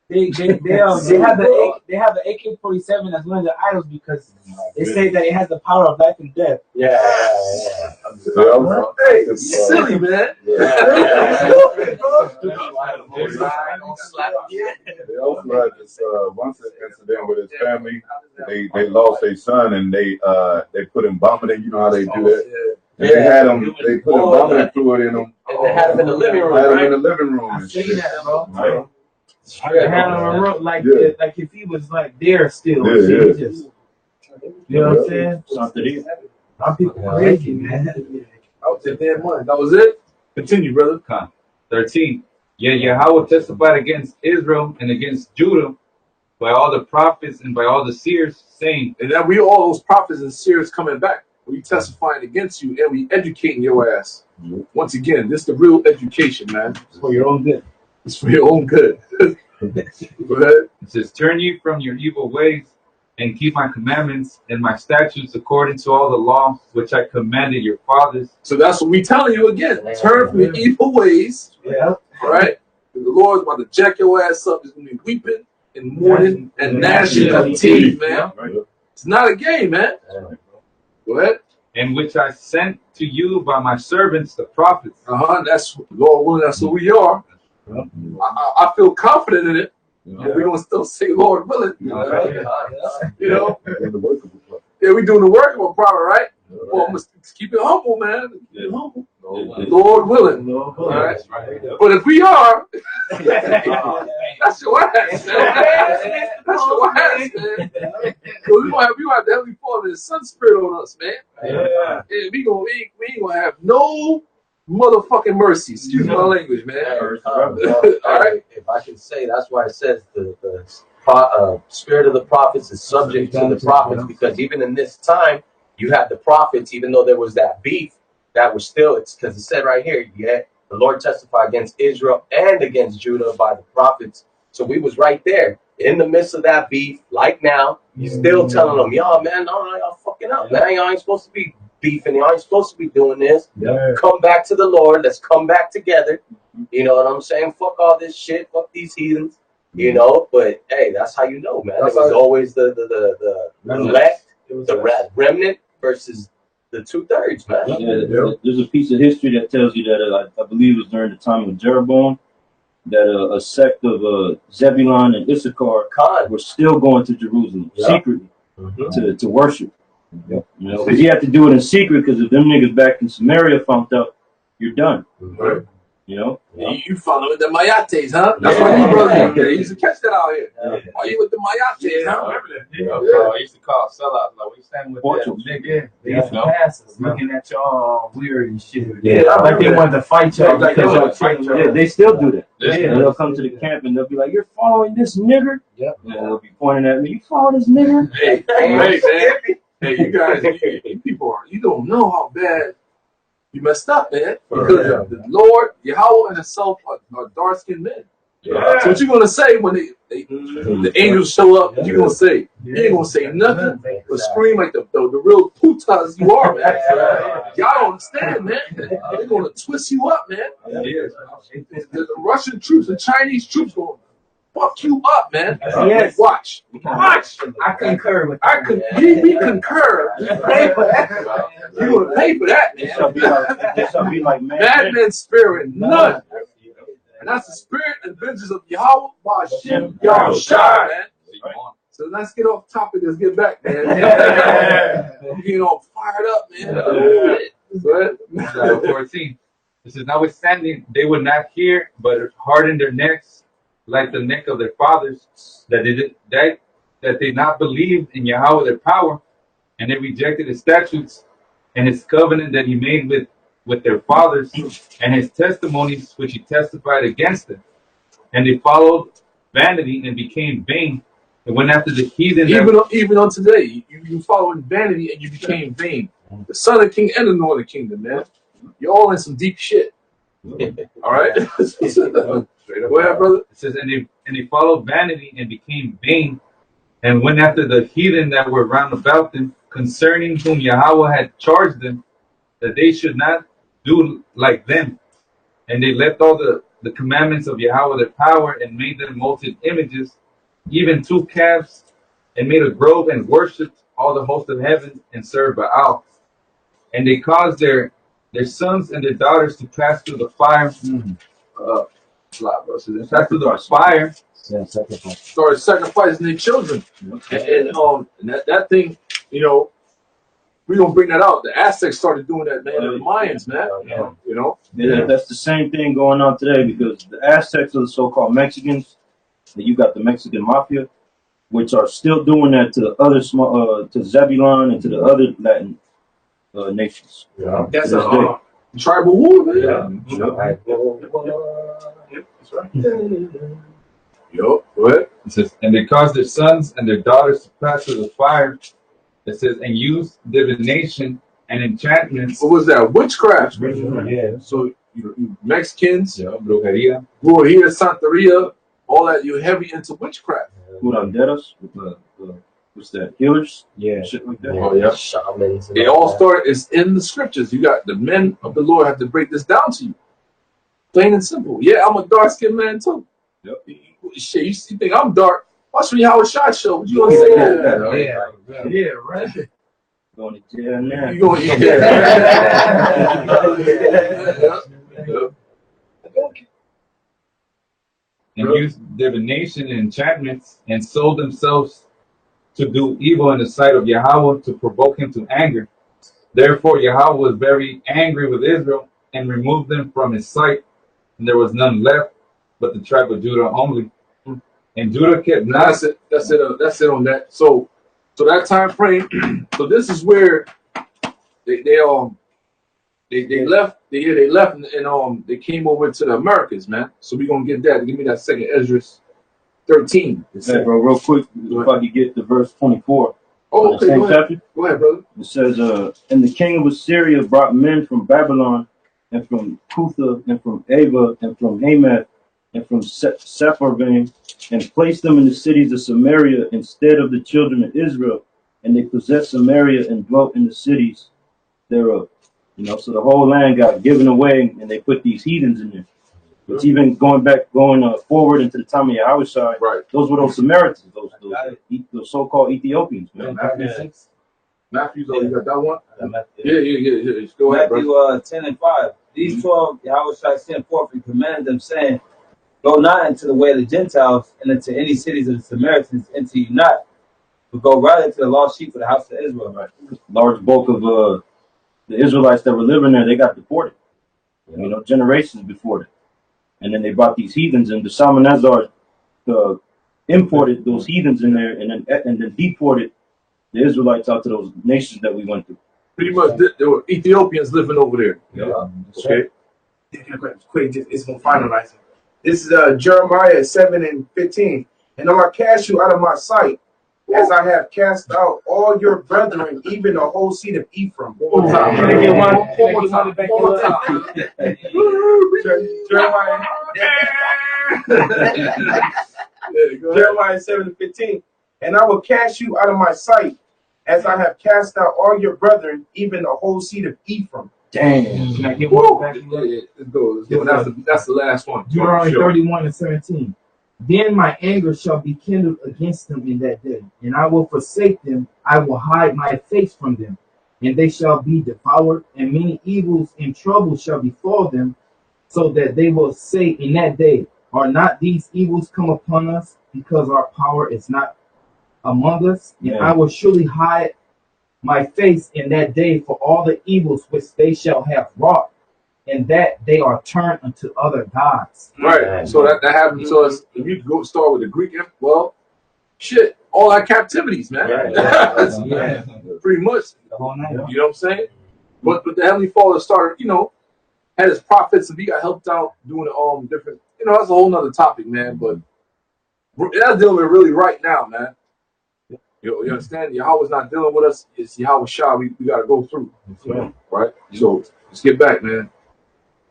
they have the AK-47 as one of the idols because they say that it has the power of life and death. Yeah. Hey, silly, man. They also had this one incident with his family. They lost a son and they put him vomiting. You know how they do that. And they had him. They put vomiting fluid in him. And they had him in the living room. Had him in the living room. I And seen shit. that, bro. Right. I had on a rope like if he was like there still. Yeah, He just, you know what I'm saying? Some people crazy, man. That was it, damn money. That was it. Continue, brother. 13. Yet Yahweh testified against Israel and against Judah by all the prophets and by all the seers, saying, And then we all those prophets and seers coming back. We testifying against you and we educating your ass. Once again, this is the real education, man. It's for your own good. It's for your own good. Go ahead. it says, turn ye from your evil ways and keep my commandments and my statutes according to all the law which I commanded your fathers. So that's what we telling you again. Turn from your evil ways. Yeah. Right? The Lord's about to jack your ass up. There's going to be weeping and mourning and gnashing of teeth, man. It's not a game, man. Go ahead. And which I sent to you by my servants, the prophets. That's Lord willing. That's who we are. I feel confident in it. But we're going to still say Lord willing. You know? Yeah, we doing the work of a prophet, right? Well, I'm just keep it humble, man. Keep it humble. Lord willing. All right? But if we are, that's your ass, man. That's your ass, man. So we gonna have the Heavenly Father and Son Spirit on us, man. And we ain't gonna have no motherfucking mercy. Excuse my language, man. All right. If I can say, that's why it says the spirit of the prophets is subject to the prophets, because even in this time, you had the prophets, even though there was that beef, that was still, it's because it said right here, the Lord testified against Israel and against Judah by the prophets. So we was right there. in the midst of that beef, like now, he's still telling them, y'all, man, no, y'all fucking up, man. Y'all ain't supposed to be beefing. Y'all ain't supposed to be doing this. Come back to the Lord. Let's come back together. You know what I'm saying? Fuck all this shit. Fuck these heathens. You know, but hey, that's how you know, man. It was always the elect, the remnant versus the 2/3, man. Yeah, there's a piece of history that tells you that I believe it was during the time of Jeroboam that a sect of Zebulon and Issachar were still going to Jerusalem secretly to worship. You know, because you have to do it in secret, because if them niggas back in Samaria found out, you're done. You know? You follow with the Mayates, huh? That's what you brothers did. You used to catch that out here. Are you with the Mayates, huh? I used to call sellouts. Like, we stand with that nigga. They used to pass us looking at y'all weird and shit. Like they wanted to fight y'all. They still do that. They'll come to the camp and they'll be like, "You're following this nigger?" And they'll be pointing at me, "You follow this nigger?" Hey, man. Hey, you guys, you people, you don't know how bad you messed up, man. Because the Lord, Yahweh, and Himself are dark-skinned men. So what you gonna say when the angels show up? What you gonna say? You ain't gonna say nothing but scream like the real putas you are, man. Y'all don't understand, man. They're gonna twist you up, man. The Russian troops, the Chinese troops gonna fuck you up, man. Yes. Watch. I concur with We concur. You pay for that. You gonna pay for that, man. This be like Madman spirit, none. And that's the spirit and vengeance of Yahweh Ba'Shem Yahushua, man. So let's get off topic. Let's get back, man. I'm getting all fired up, man. Go ahead. 14. This is notwithstanding, they would not hear, but harden their necks like the neck of their fathers, that they not believed in Yahweh their power, and they rejected his statutes and his covenant that he made with their fathers, and his testimonies which he testified against them. And they followed vanity and became vain, and went after the heathen. Even on today, you following vanity and you became vain. The Southern King and the Northern Kingdom, man. You're all in some deep shit. All right? Go ahead, brother. It says, and they followed vanity and became vain, and went after the heathen that were round about them, concerning whom Yahweh had charged them, that they should not do like them. And they left all the commandments of Yahweh their power, and made them molten images, even 2 calves, and made a grove, and worshipped all the host of heaven, and served Baal. And they caused their sons and their daughters to pass through the fire. Pass through the fire. Started sacrificing their children. And that thing, you know, we don't bring that out. The Aztecs started doing that, man. The Mayans, man. You know? Yeah, that's the same thing going on today, because the Aztecs are the so-called Mexicans. And you got the Mexican mafia, which are still doing that to other small, to Zebulon and to the other Latin nations. That's a tribal war, man. That's right. Go ahead. It says, and they caused their sons and their daughters to pass through the fire. It says, and used divination and enchantments. What was that? Witchcraft. Yeah. So you Mexicans, Brujeria, Santeria, all that. You're heavy into witchcraft. Curanderos, what's that? Healers? Yeah. Shit like that. Oh yeah. Shamans. It all started. It's in the scriptures. You got the men of the Lord have to break this down to you, plain and simple. Yeah, I'm a dark-skinned man too. Yep. Shit, you think I'm dark? Watch me Howard Shot show. What you gonna say that? Yeah, right. Going to jail now. You going and used divination and enchantments, and sold themselves to do evil in the sight of Yahweh, to provoke him to anger. Therefore Yahweh was very angry with Israel, and removed them from his sight, and there was none left but the tribe of Judah only. And Judah kept not. That's it on that. So that time frame. So this is where they left. They left and they came over to the Americas, man. So we're gonna get that. Give me that second Esdras 13. Hey, bro, real quick, if I could get to verse 24. Oh, okay. Go ahead, brother. It says, and the king of Assyria brought men from Babylon, and from Cutha, and from Ava, and from Hamath, and from Sepharvaim, and placed them in the cities of Samaria instead of the children of Israel, and they possessed Samaria and dwelt in the cities thereof. You know, so the whole land got given away, and they put these heathens in there. It's even going forward into the time of Yahushua. Right. Those were those Samaritans, those so-called Ethiopians, man. Matthew, you got that one? Yeah. Go ahead, Matthew 10:5. These 12 Yahushua sent forth and commanded them, saying, "Go not into the way of the Gentiles, and into any cities of the Samaritans, enter you not, but go rather to the lost sheep of the house of Israel." Right. Large bulk of the Israelites that were living there, they got deported. You know, generations before that. And then they brought these heathens, and the Shalmaneser imported those heathens in there, and then deported the Israelites out to those nations that we went through. Pretty much, there were Ethiopians living over there. Yeah. Okay. Quick, it's gonna finalize it. This is Jeremiah 7:15. And I'm gonna cast you out of my sight, as I have cast out all your brethren, even the whole seed of Ephraim. One more time. Can I get one? One more time. Jeremiah. Jeremiah 7:15. And I will cast you out of my sight, as I have cast out all your brethren, even the whole seed of Ephraim. Damn. Can I get one back? Let's go. That's the last one. Deuteronomy 31:17. Then my anger shall be kindled against them in that day, and I will forsake them. I will hide my face from them, and they shall be devoured, and many evils and troubles shall befall them, so that they will say in that day, "Are not these evils come upon us, because our power is not among us?" And I will surely hide my face in that day for all the evils which they shall have wrought, and that they are turned unto other gods. Right. So that happened to us. If you go start with the Greek, well, shit, all our captivities, man. Yeah. Pretty much. The whole night. You know what I'm saying? But the Heavenly Father started, had his prophets, and we got helped out doing different. That's a whole nother topic, man. But that's dealing with really right now, man. You understand? Yahweh's not dealing with us. It's Yahweh Shah we got to go through. Right? So let's get back, man.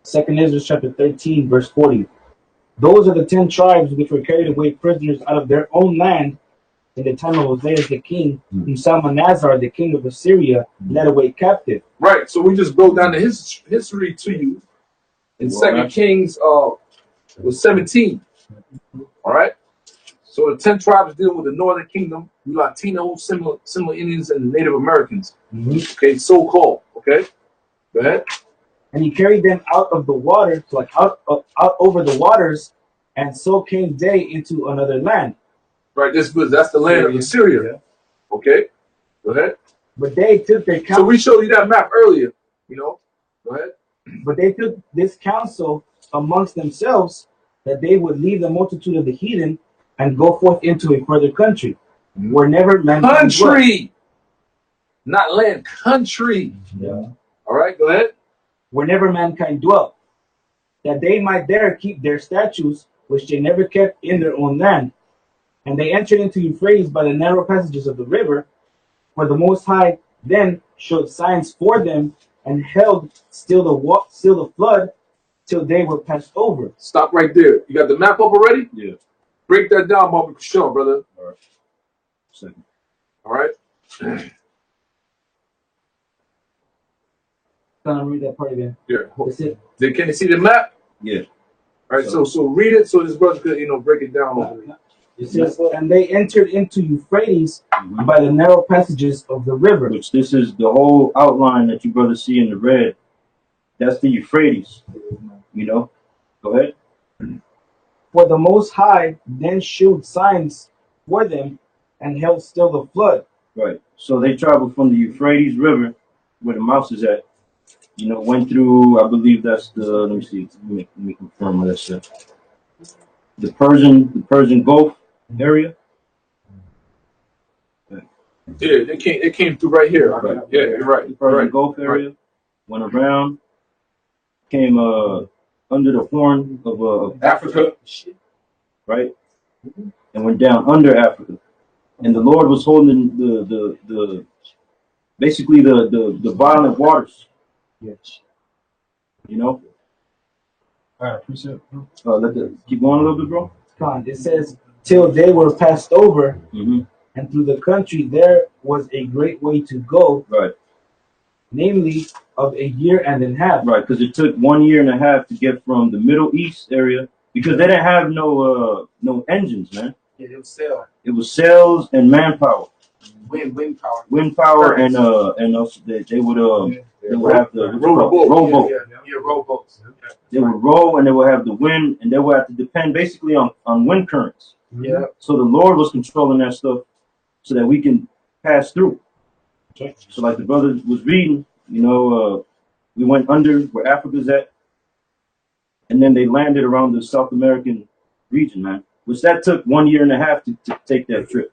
2 Ezra chapter 13, verse 40. Those are the 10 tribes which were carried away prisoners out of their own land in the time of Hosea the king, whom Shalmaneser, the king of Assyria, led away captive. Right. So we just broke down the history to you in 2 Kings was 17. All right. So the 10 tribes deal with the northern kingdom, Latinos, similar Indians, and Native Americans. Okay, so-called. Okay, go ahead. And he carried them out of the waters, like out over the waters, and so came they into another land. Right, that's the land of Assyria. Okay, go ahead. But they took their counsel. So we showed you that map earlier. Go ahead. But they took this counsel amongst themselves, that they would leave the multitude of the heathen and go forth into a further country, where never mankind dwelt. Not land, country. Yeah. All right, go ahead. Where never mankind dwelt, that they might there keep their statutes, which they never kept in their own land. And they entered into Euphrates by the narrow passages of the river, where the Most High then showed signs for them, and held still the flood till they were passed over. Stop right there. You got the map up already? Yeah. Break that down, Pt1, brother. All right. Second. All right. Can I read that part again? Yeah. That's it. Can you see the map? Yeah. All right. So read it so this brother could break it down over there. It says, and they entered into Euphrates by the narrow passages of the river. Which this is the whole outline that you brothers see in the red. That's the Euphrates. Go ahead. For the Most High then shewed signs for them, and held still the flood. Right. So they traveled from the Euphrates River, where the mouse is at. Went through, I believe that's let me see. Let me confirm what that's the Persian Gulf area. Yeah, it came through right here. Right. Yeah, you're right. The Persian Gulf area. Went around, came under the Horn of Africa, right, and went down under Africa. And the Lord was holding the basically the violent waters. Yes. All right, appreciate it. Keep going a little bit, bro. It says, till they were passed over, Mm-hmm. and through the country there was a great way to go, Right. namely of a year and a half. Right, because it took 1 year and a half to get from the Middle East area, because they didn't have no engines, man. Yeah, it was sail. It was sails and manpower, Wind power. wind power, and also they would have the rowboat. Yeah, rowboats. They would row and they would have the wind, and they would have to depend basically on wind currents. Yeah. So the Lord was controlling that stuff so that we can pass through. So like the brother was reading, we went under where Africa's at, and then they landed around the South American region, man. Which that took 1 year and a half to take that trip.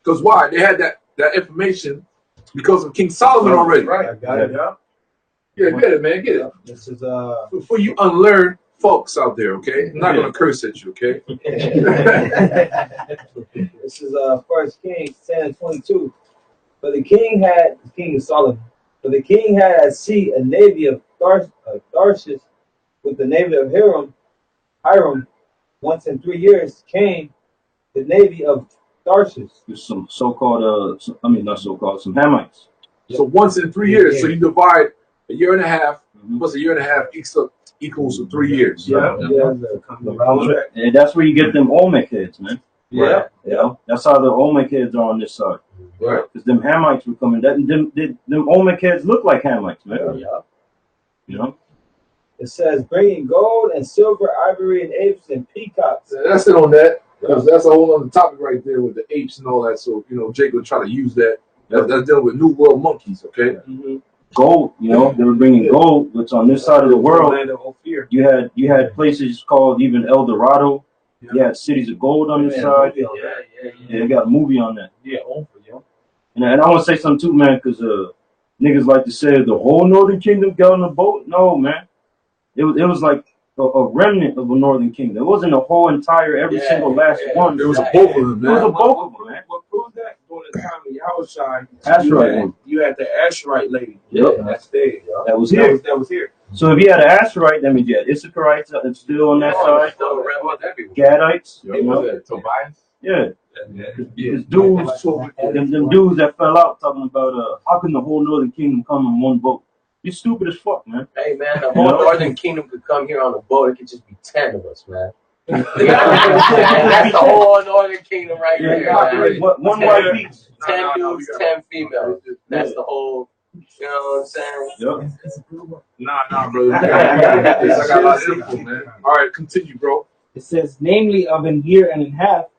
Because why? They had that information because of King Solomon already. Right. I got it. Yeah. Yeah, get it, man. Get it. This is For you unlearned folks out there, okay? I'm not going to curse at you, okay? this is 1 Kings 10:22. But the king of Solomon. But the king had at sea a navy of Tarshish with the navy of Hiram. Once in 3 years came the navy of Tarshish. There's some so-called, some Hamites. So once in 3 years, so you divide a year and a half Mm-hmm. plus a year and a half equals to 3 years. Yeah. And that's where you get them Olmec heads, man. Yeah. That's how the Olmec heads are on this side. Right. Because them Hamites were coming. Them Olmec heads look like Hamites, man. Yeah. It says bringing gold and silver, ivory, and apes and peacocks. That's it on that. Because that's a whole other topic right there with the apes and all that. So, Jake would try to use that. That's dealing with New World monkeys, okay? Mm-hmm. Gold, they were bringing gold, which on this side of the world, you had places called even El Dorado. You had cities of gold on this side. Yeah, they got a movie on that. Yeah. And I want to say something too, man, because niggas like to say the whole Northern Kingdom got on the boat. No, man. It was like a remnant of a Northern Kingdom. It wasn't a whole entire, every single last one. There was a bulk of them, There was man. a bulk of them, man. What proved that? During the time of Yahushua, Asherite. you had the Asherite lady. Yep. That's there. That was here. That was here. So if you had an Asherite, that means you had Issacharites that's still on that side. Gadites. Tobias. Yeah. Because dudes, them dudes that fell out talking about how can the whole Northern Kingdom come in one boat? You're stupid as fuck, man. Hey, man, the whole Northern Kingdom could come here on a boat. It could just be 10 of us, man. That's the whole Northern Kingdom right there. Man. One white piece. 10 dudes, 10 females. That's the whole, you know what I'm saying? Yep. Nah, brother. I got a lot of info, man. All right, continue, bro. It says, namely of a year and a half,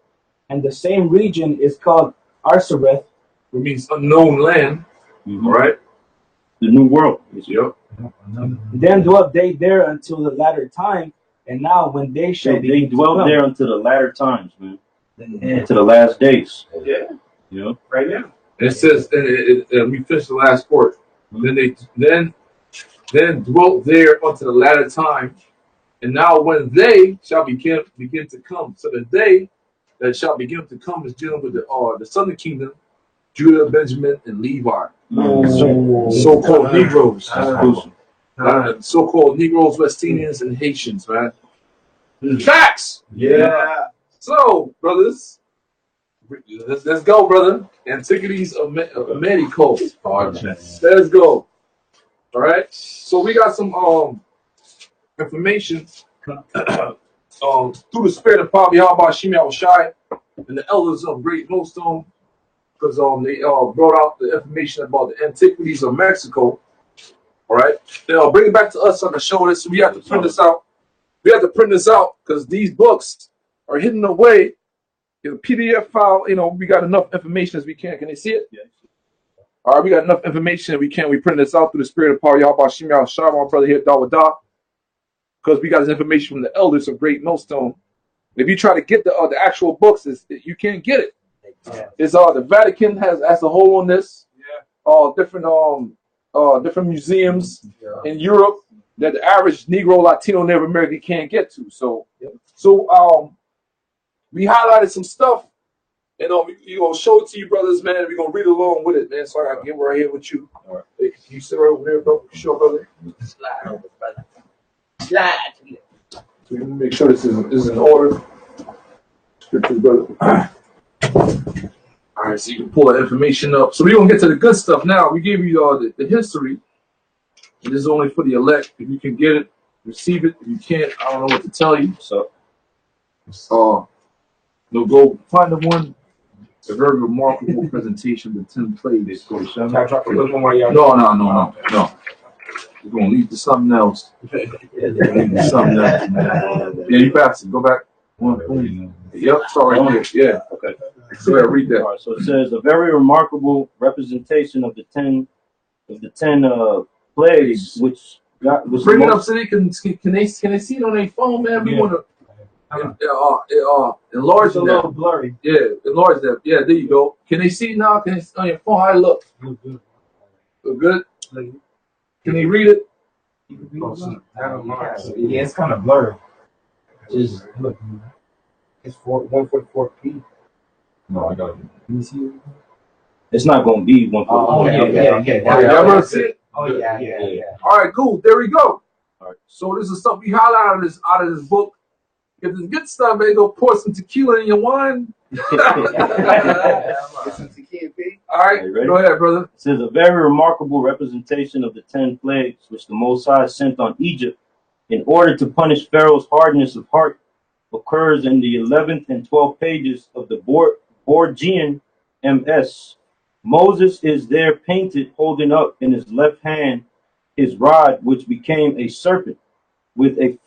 and the same region is called Arsareth. It means unknown land, all right? The New World. Yep. Then dwelt they there until the latter time, and now when they shall They be dwelt there until the latter times, man. Until the last days. Yeah. You know? Right now. It says, and we finished the last part. Then dwelt there unto the latter time, and now when they shall begin to come. So the they that shall begin to come is dealing with the southern kingdom, Judah, Benjamin, and Levi. So-called Negroes. So-called Negroes, West Indians, and Haitians, man. Facts! Yeah. So, brothers, let's go, brother. Antiquities of Medico. Let's go. All right. So we got some information through the spirit of Papa Yahweh Shimei Shai and the elders of GreatMillStone, because they brought out the information about the antiquities of Mexico. All right. They'll bring it back to us on the show. So we have to print this out. We have to print this out because these books are hidden away in a PDF file. We got enough information as we can. Can they see it? Yeah. All right, we got enough information. We print this out through the spirit of Paul Yahweh Shimei Shai, my brother here, Dawadah, because we got this information from the elders of GreatMillStone. If you try to get the actual books, you can't get it. Yeah. It's the Vatican has a hold on this. Yeah. Different museums in Europe that the average Negro, Latino, Native American can't get to. So we highlighted some stuff, and we're gonna show it to you, brothers, man. We're gonna read along with it, man. So I can get right here with you. All right. Hey, can you sit right over there, bro? Sure, brother. Slide over, brother. Slide. So we make sure this is in order. Scriptures, brother. All right, so you can pull that information up. So we're going to get to the good stuff now. We gave you the history. And this is only for the elect. If you can get it, receive it. If you can't, I don't know what to tell you. So, no, go find the one. A very remarkable presentation of the 10 plagues. No. We're going to lead to something else. Yeah, you pass it. Go back. Yep, sorry. Yeah. Okay. So read that. Right, so it says a very remarkable representation of the 10 plagues, which God was bring it up so they can see it on their phone, man. We want to enlarge It's a little blurry. Yeah, enlarge that. Yeah, there you go. Can they see it now? Can they see on your phone? How it look? Look good. Can they read it? Yeah, it's kind of blurry. Just look. It's 144p. No, I got it. Can you see it? it's not going to be 144. Oh, yeah. Oh, yeah. All right, cool. There we go. All right. So this is stuff we highlight out of this book. Get this good stuff, man. Go pour some tequila in your wine. All right, go ahead, brother. It says a very remarkable representation of the 10 plagues which the Most High sent on Egypt in order to punish Pharaoh's hardness of heart occurs in the 11th and 12th pages of the Borgian MS. Moses is there painted holding up in his left hand his rod, which became a serpent, with a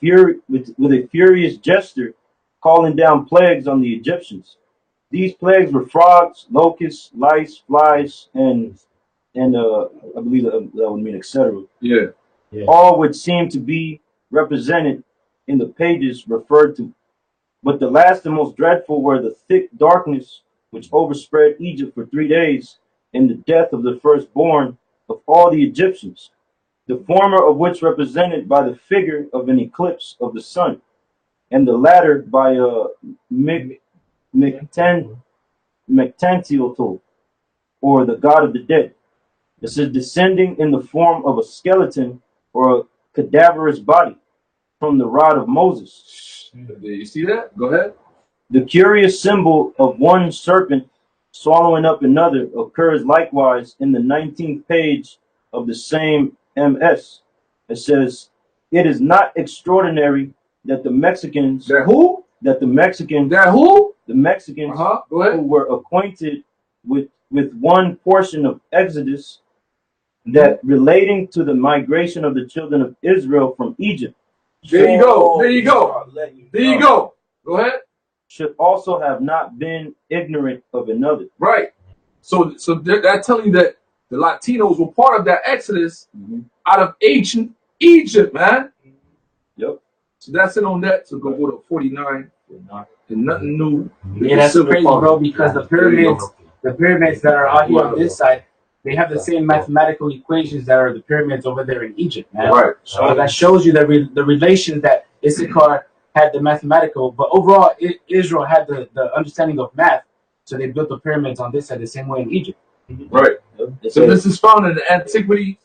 furious gesture, calling down plagues on the Egyptians. These plagues were frogs, locusts, lice, flies, and I believe that would mean etc. Yeah. All which seem to be represented in the pages referred to. But the last and most dreadful were the thick darkness which overspread Egypt for 3 days, and the death of the firstborn of all the Egyptians, the former of which represented by the figure of an eclipse of the sun, and the latter by a Mectantiotol, or the god of the dead. This is descending in the form of a skeleton or a cadaverous body from the rod of Moses. Do you see that? Go ahead. The curious symbol of one serpent swallowing up another occurs likewise in the 19th page of the same MS. It says, it is not extraordinary that the Mexicans That who? that the Mexicans That who? the Mexicans Go who ahead. were acquainted with one portion of Exodus that relating to the migration of the children of Israel from Egypt. There you go. There you go. There you go. Go ahead. Should also have not been ignorant of another. Right. So they're telling you that the Latinos were part of that Exodus out of ancient Egypt, man. Yep. So that's it on that. So go to 49. And nothing new. Yeah, that's crazy, bro, because the pyramids that are out here on this side, they have the same mathematical equations that are the pyramids over there in Egypt, man. Right. So that shows you the relation that Issachar had the mathematical, but overall Israel had the understanding of math, so they built the pyramids on this side the same way in Egypt. Right. So this is found in the Antiquities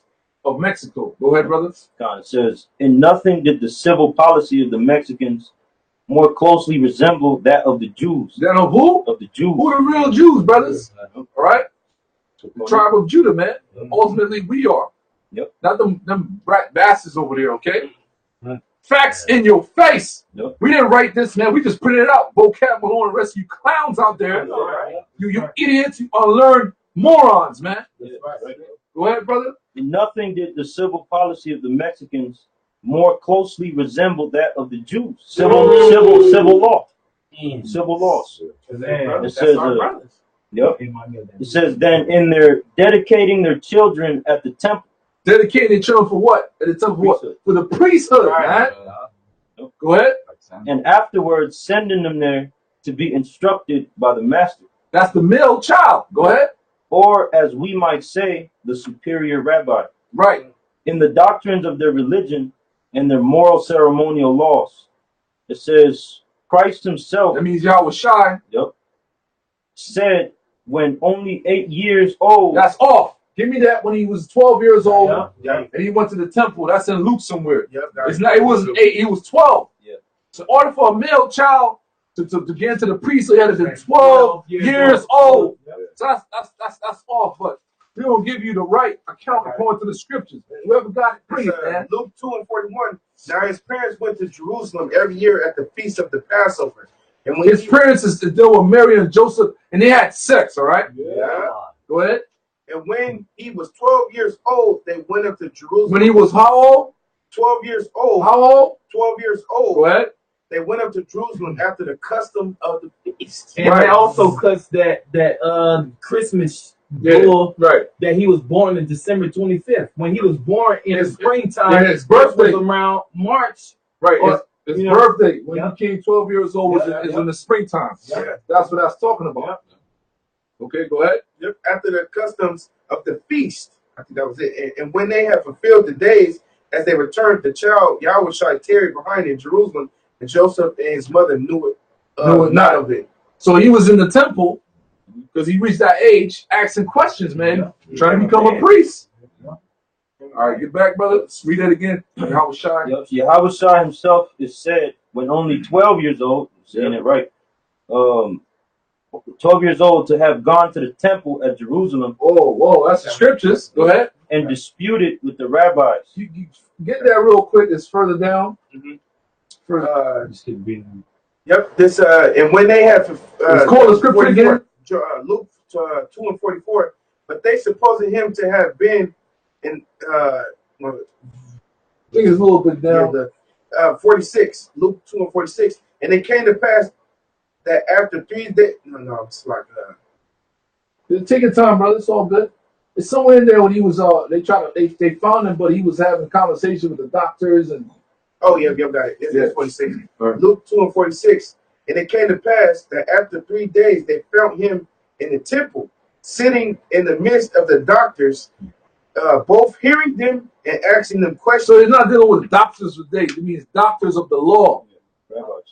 of Mexico. Go ahead, brother. It says, in nothing did the civil policy of the Mexicans more closely resemble that of the Jews. That of who? Of the Jews. Who the real Jews, brothers? All right. The tribe of Judah, man. Ultimately, we are. Yep. Not them brat bastards over there, okay? Facts in your face. Yep. We didn't write this, man. We just printed it out. Vocab Malone and the rest of you clowns out there. You idiots, you unlearned morons, man. Go ahead, brother. In nothing did the civil policy of the Mexicans more closely resemble that of the Jews. Civil law. Civil laws. It says, yep. It says, then in their dedicating their children at the temple. Dedicating their children for what? At the temple for what? For the priesthood, man. Go ahead. And afterwards sending them there to be instructed by the master. That's the male child. Go ahead. Or as we might say, the superior rabbi. Right. In the doctrines of their religion and their moral ceremonial laws. It says, Christ himself. That means y'all was shy. Yep. Said when only 8 years old. That's off. Give me that when he was 12 years old and he went to the temple. That's in Luke somewhere. It's not. It wasn't 8. He was 12. Yeah. So in order for a male child to get into the priesthood, he had to be 12 years old. So that's off, but we don't give you the right account according to the scriptures. Whoever got it, bring it, man. Luke 2:41. Now his parents went to Jerusalem every year at the feast of the Passover. And when His parents is there were Mary and Joseph, and they had sex, all right? Yeah. Go ahead. And when he was 12 years old, they went up to Jerusalem. When he was how old? 12 years old. How old? 12 years old. Go ahead. They went up to Jerusalem after the custom of the feast. And they also cuts that Christmas bull that he was born in December 25th. When he was born in the springtime, his birthday was around March. Right. Or, his you know, birthday, when he came 12 years old, is in the springtime. Yeah. That's what that's talking about. Okay, go ahead. Yep. After the customs of the feast. I think that was it. And when they had fulfilled the days, as they returned, the child Yahweh tarried behind in Jerusalem, and Joseph and his mother knew not of it. So he was in the temple because he reached that age, asking questions, man, trying to become a priest. All right, get back, brother. Let's read that again. Yahushua. Yep. Yahushua himself is said when only 12 years old, saying it right, 12 years old, to have gone to the temple at Jerusalem. Oh, whoa, that's the scriptures. Go ahead. And disputed with the rabbis. You get that real quick. It's further down. Yep. This and when they had it's called the scripture again. Luke 2:44. But they supposed him to have been in I think it's a little bit down. 46. Luke 2:46. And it came to pass that after 3 days. No, it's like take your time, brother. It's all good. It's somewhere in there when he was they found him, but he was having conversation with the doctors and. Oh yeah, got it. It's 46. Luke 2:46. And it came to pass that after 3 days they found him in the temple, sitting in the midst of the doctors, both hearing them and asking them questions. So he's not dealing with doctors today. It means doctors of the law.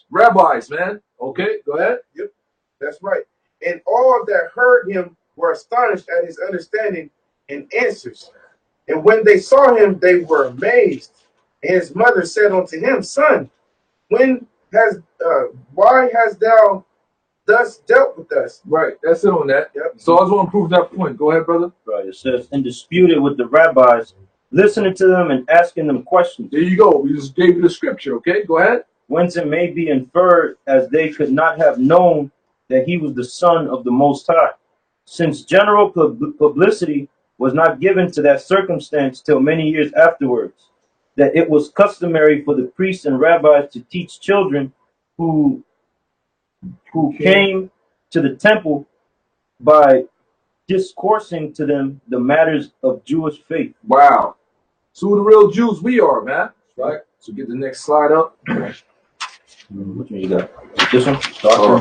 Rabbis, man. Okay, go ahead. Yep, that's right. And all that heard him were astonished at his understanding and answers. And when they saw him, they were amazed. And his mother said unto him, Son, why hast thou thus dealt with us? Right, that's it on that. Yep. So I just want to prove that point. Go ahead, brother. Right, it says, and disputed with the rabbis, listening to them and asking them questions. There you go. We just gave you the scripture, okay? Go ahead. Whence it may be inferred, as they could not have known that he was the Son of the Most High, since general publicity was not given to that circumstance till many years afterwards, that it was customary for the priests and rabbis to teach children who came to the temple by discoursing to them the matters of Jewish faith. Wow. So who the real Jews we are, man. Right? So get the next slide up. Which one you got? This one?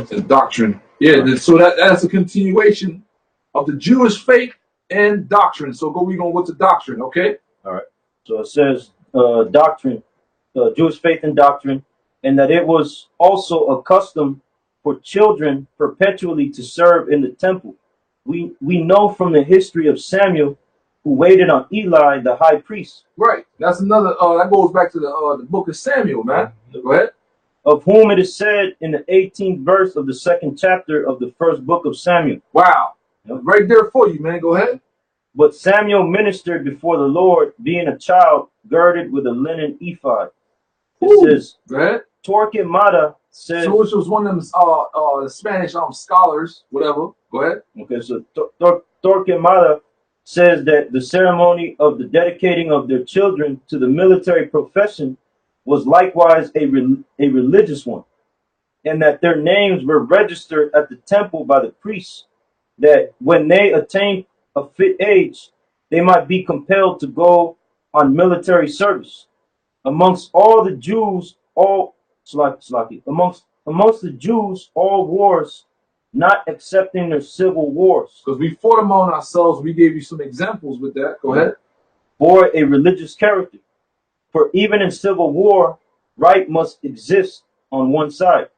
The doctrine. Yeah, so that's a continuation of the Jewish faith and doctrine. So we're going with the doctrine, okay? All right. So it says doctrine, Jewish faith and doctrine, and that it was also a custom for children perpetually to serve in the temple. We know from the history of Samuel, who waited on Eli, the high priest. Right. That's another, that goes back to the book of Samuel, man. Go ahead. Of whom it is said in the 18th verse of the 2nd chapter of the 1st book of Samuel. Wow. Right there for you, man. Go ahead. But Samuel ministered before the Lord, being a child, girded with a linen ephod. It says, Torquemada says, so which was one of them Spanish scholars, whatever. Go ahead. Okay, so Torquemada says that the ceremony of the dedicating of their children to the military profession was likewise a religious one, and that their names were registered at the temple by the priests, that when they attained a fit age, they might be compelled to go on military service. Amongst all the Jews, amongst the Jews, all wars, not excepting their civil wars. Because we fought them on ourselves, we gave you some examples with that. Go ahead. Bore a religious character. For even in civil war, right must exist on one side.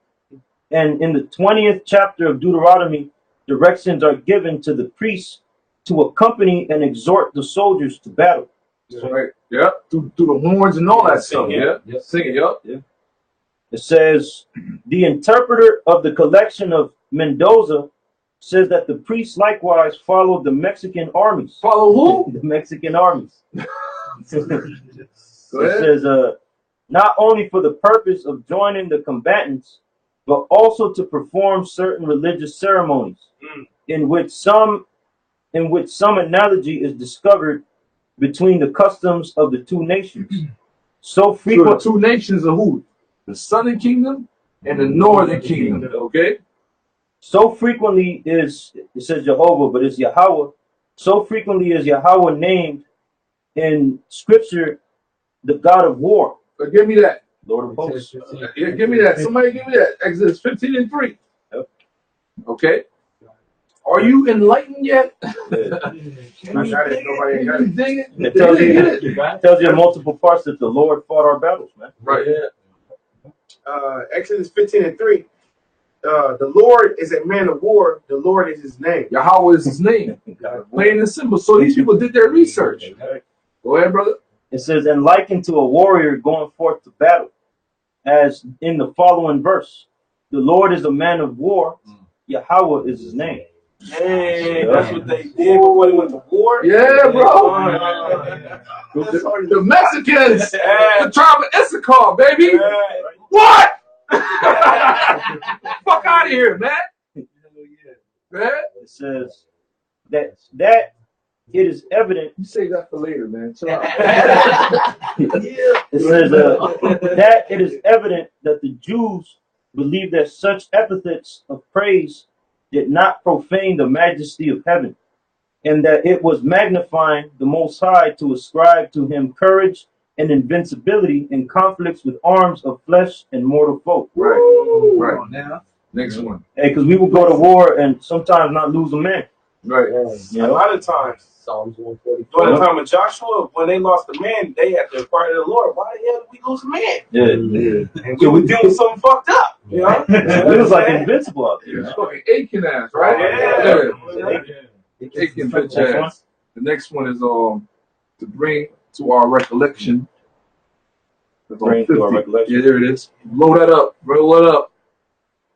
And in the 20th chapter of Deuteronomy, directions are given to the priests to accompany and exhort the soldiers to battle. Right. Yeah. Through the horns and all that stuff. Yeah. Sing it. Yep. Yeah. It says, the interpreter of the collection of Mendoza says that the priests likewise followed the Mexican armies. Follow who? The Mexican armies. Go It ahead. says, not only for the purpose of joining the combatants, but also to perform certain religious ceremonies, in which some analogy is discovered between the customs of the two nations. So So the frequent, two nations are who? The Southern Kingdom and the Northern Kingdom. Okay. so frequently is, it says Jehovah, but it's Yahweh. So frequently is Yahweh named in Scripture the God of war, Give me that. Lord of hosts. Yeah, give me that. Somebody give me that. Exodus 15:3. Yep. Okay. Are you enlightened yet? I got it. Nobody ain't got You it. dig it? It tells you, Dig it? it tells you in multiple parts that the Lord fought our battles, man. Right. Exodus 15:3. The Lord is a man of war. The Lord is his name. Yahweh is his name. Plain and simple. So these people did their research. Go ahead, brother. It says, and likened to a warrior going forth to battle, as in the following verse, the Lord is a man of war, Yahweh is his name. Hey, that's what they did before they went to war. Yeah, bro. The Mexicans, the tribe of Issachar, baby. What? Fuck out of here, man. Man. It says that it is evident. You say that for later, man. Chill out. It says that it is evident that the Jews believe that such epithets of praise did not profane the majesty of heaven, and that it was magnifying the Most High to ascribe to him courage and invincibility in conflicts with arms of flesh and mortal folk. Right. Right. Now, next one. Hey, because we would go to war and sometimes not lose a man. Right. A lot of times, Psalms 144. during the time of Joshua, when they lost a man, they had to inquire to the Lord, why the hell did we lose a man? Yeah. And we were doing something fucked up. You know? We was like invincible out there. It's fucking Aiken ass, right? Yeah. Aiken bitch ass. The next one is to bring to our recollection. Bring to our recollection. Yeah, there it is. Blow that up. Roll it up.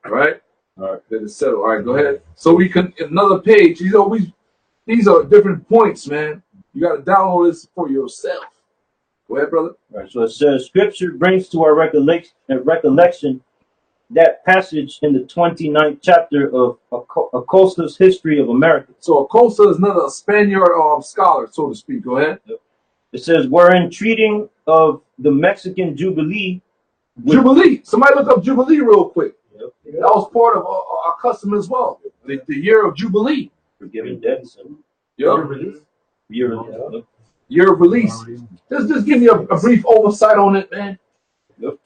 All right. All right. Then it's settled. All right. Go ahead. So we can another page. These are different points, man. You got to download this for yourself. Go ahead, brother. All right. So it says, Scripture brings to our recollection that passage in the 29th chapter of Acosta's History of America. So Acosta is another Spaniard scholar, so to speak. Go ahead. It says, wherein treating of the Mexican Jubilee. Jubilee. Somebody look up Jubilee real quick. Yep. That was part of our custom as well. The year of Jubilee. Forgiving debts. Yep. Year of release. Just give me a brief oversight on it, man. Yep.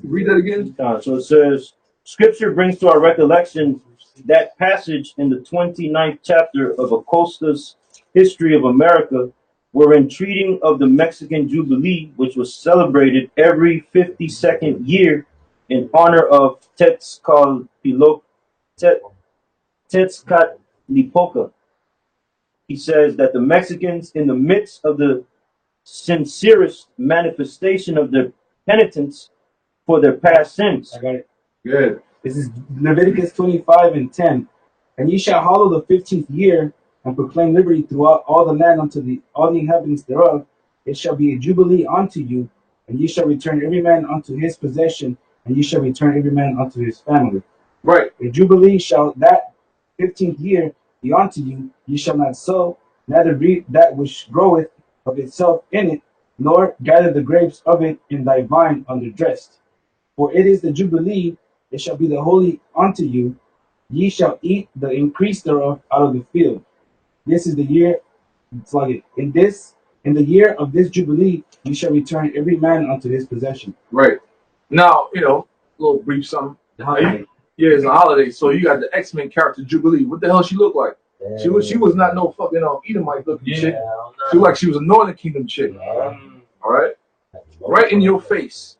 Read that again. So it says, Scripture brings to our recollection that passage in the 29th chapter of Acosta's History of America, wherein treating of the Mexican Jubilee, which was celebrated every 52nd year in honor of Tezcatlipoca. He says that the Mexicans, in the midst of the sincerest manifestation of their penitence for their past sins. I got it. Good. This is Leviticus 25:10. And ye shall hallow the 15th year, and proclaim liberty throughout all the land unto all the inhabitants thereof. It shall be a jubilee unto you, and ye shall return every man unto his possession, and ye shall return every man unto his family. Right. A jubilee shall that 15th year be unto you. Ye shall not sow, neither reap that which groweth of itself in it, nor gather the grapes of it in thy vine underdressed. For it is the jubilee, it shall be the holy unto you. Ye shall eat the increase thereof out of the field. This is the year, in the year of this jubilee, you shall return every man unto his possession. Right. Now, a little brief something. Holiday. Yeah, it's a holiday. So you got the X-Men character Jubilee. What the hell she look like? She was not no fucking Edomite looking chick. She looked like she was a Northern Kingdom chick. All right. Right in your face.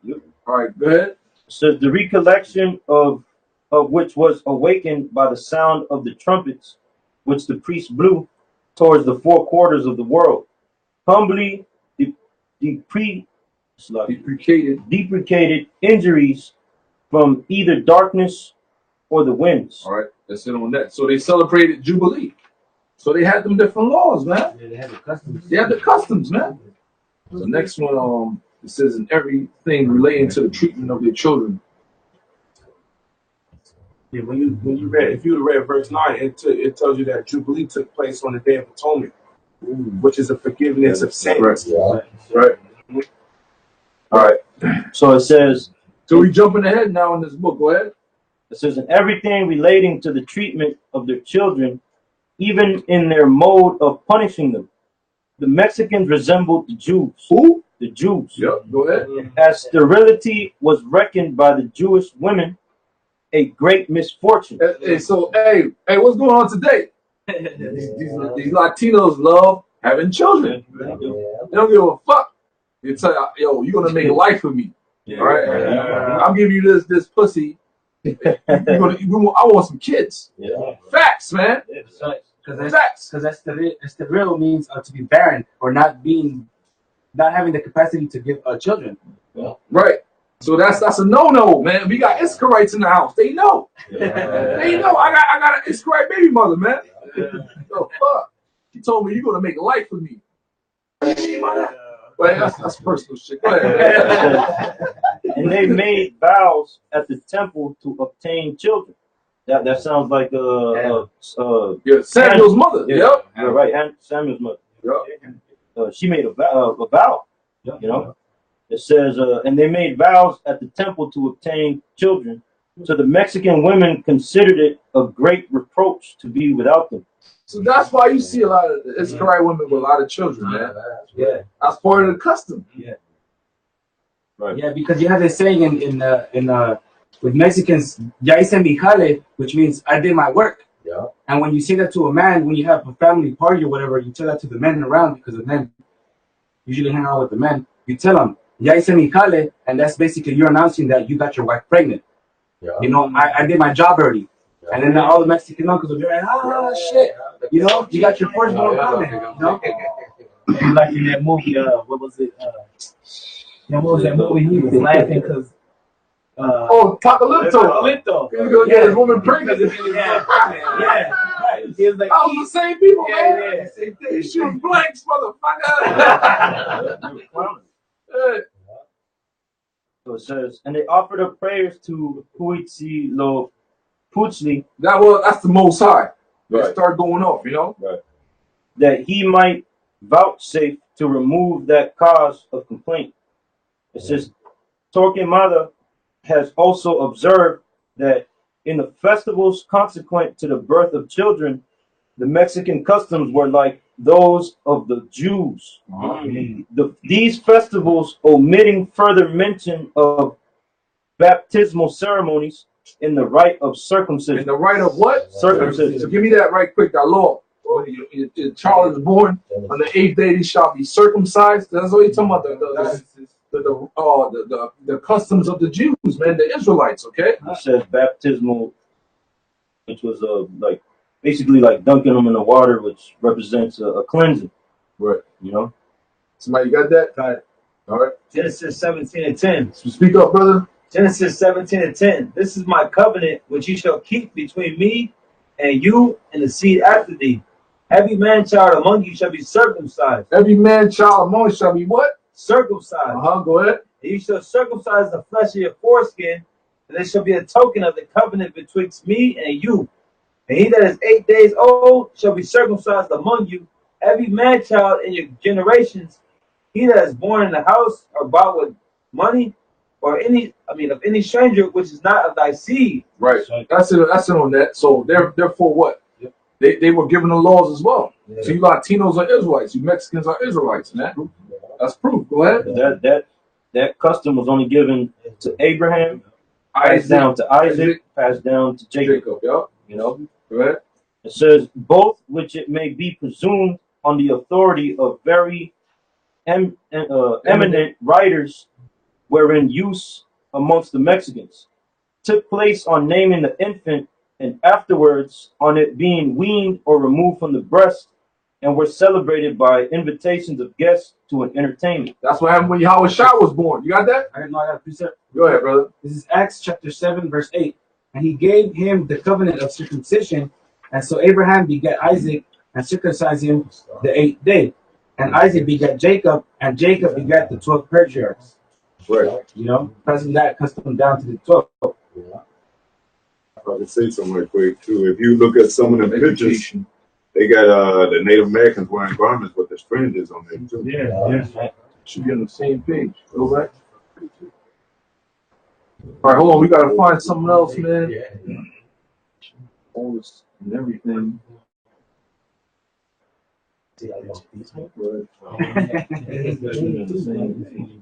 All right, go ahead. So the recollection of which was awakened by the sound of the trumpets, which the priest blew towards the four quarters of the world, humbly deprecated injuries from either darkness or the winds. All right, that's it on that. So they celebrated Jubilee. So they had them different laws, man. Yeah, they had the customs. They had the customs, man. The next one, it says in everything relating to the treatment of their children. Yeah, when you read, if you read verse 9, it tells you that Jubilee took place on the Day of Atonement, which is a forgiveness of sins. Right. All right. So it says. So we jumping ahead now in this book. Go ahead. It says, in everything relating to the treatment of their children, even in their mode of punishing them, the Mexicans resembled the Jews. Who? The Jews. Yep. Go ahead. As sterility was reckoned by the Jewish women a great misfortune. Hey, what's going on today? These Latinos love having children. They don't give a fuck. They tell you, yo, you're gonna make a life for me. All right, I'm giving you this pussy. I want some kids. Facts, man. Facts. Because esteril means to be barren or not having the capacity to give children. Right. So that's a no-no, man. We got Iskarites in the house. They know. They know. I got an Iskarite baby mother, man. Oh, fuck. She told me you're gonna make a life for me. Well, that's personal shit. Go ahead. And they made vows at the temple to obtain children. That sounds like Samuel's mother. Yep. Right. And Samuel's mother. Yep. She made a vow. You know. It says, and they made vows at the temple to obtain children. So the Mexican women considered it a great reproach to be without them. So that's why you see a lot of Iskarite women with a lot of children, man. Yeah. That's part of the custom. Yeah. Right. Yeah, because you have this saying with Mexicans, ya hice mi jale, which means I did my work. Yeah. And when you say that to a man, when you have a family party or whatever, you tell that to the men around because the men usually hang out with the men. You tell them, ya hice mi jale, and that's basically you're announcing that you got your wife pregnant. Yeah. You know, I did my job already. Yeah. And then all the Mexican uncles will be like, shit. You know, you got your firstborn coming. You know? Like in that movie, what was it? What was that movie? He was laughing because. Apocalypto. Apocalypto. He's gonna get his woman pregnant. Yeah. Right. He was like, I was the same people, man. Yeah. Same thing. Shooting blanks, motherfucker. So it says, and they offered up prayers to Huitzilopochtli. That's the Most High. Right. They start going off, you know. Right. That he might vouchsafe to remove that cause of complaint. It says, Torquemada has also observed that in the festivals consequent to the birth of children, the Mexican customs were like those of the Jews. These festivals, omitting further mention of baptismal ceremonies in the rite of circumcision. In the rite of what? Circumcision. So give me that right quick, that law. When child is born, on the 8th day he shall be circumcised. That's what he's talking about. The customs of the Jews, man, the Israelites, okay? It says baptismal, which was like basically like dunking them in the water, which represents a cleansing. Right. You know? Somebody got that? Got it. All right. Genesis 17:10. So speak up, brother. Genesis 17:10. This is my covenant which you shall keep between me and you and the seed after thee. Every man child among you shall be circumcised. Every man child among you shall be what? Circumcised. Go ahead. And you shall circumcise the flesh of your foreskin, and there shall be a token of the covenant betwixt me and you. And he that is 8 days old shall be circumcised among you. Every man child in your generations, he that is born in the house or bought with money, or of any stranger which is not of thy seed. Right. That's it on that. So they're for what? They were given the laws as well. Yeah. So you Latinos are Israelites, you Mexicans are Israelites, man. That's proof. Go ahead. That custom was only given to Abraham, passed down to Isaac, passed down to Jacob. Yep. You know? Go ahead. It says, both which it may be presumed on the authority of very eminent writers were in use amongst the Mexicans, took place on naming the infant and afterwards on it being weaned or removed from the breast and were celebrated by invitations of guests to an entertainment. That's what happened when Yahweh Shai was born. You got that? I got a precept. Go ahead, brother. This is Acts chapter 7, verse 8. And he gave him the covenant of circumcision. And so Abraham begat Isaac and circumcised him the 8th day. And Isaac begat Jacob, and Jacob begat the 12 patriarchs. Right. You know, passing that custom down to the 12. I could say something right quick too. If you look at some of the pictures, they got the Native Americans wearing garments with the fringes on them too. Yeah. Should be on the same page. Go back. All right, hold on. We gotta find something else, man. All this and everything.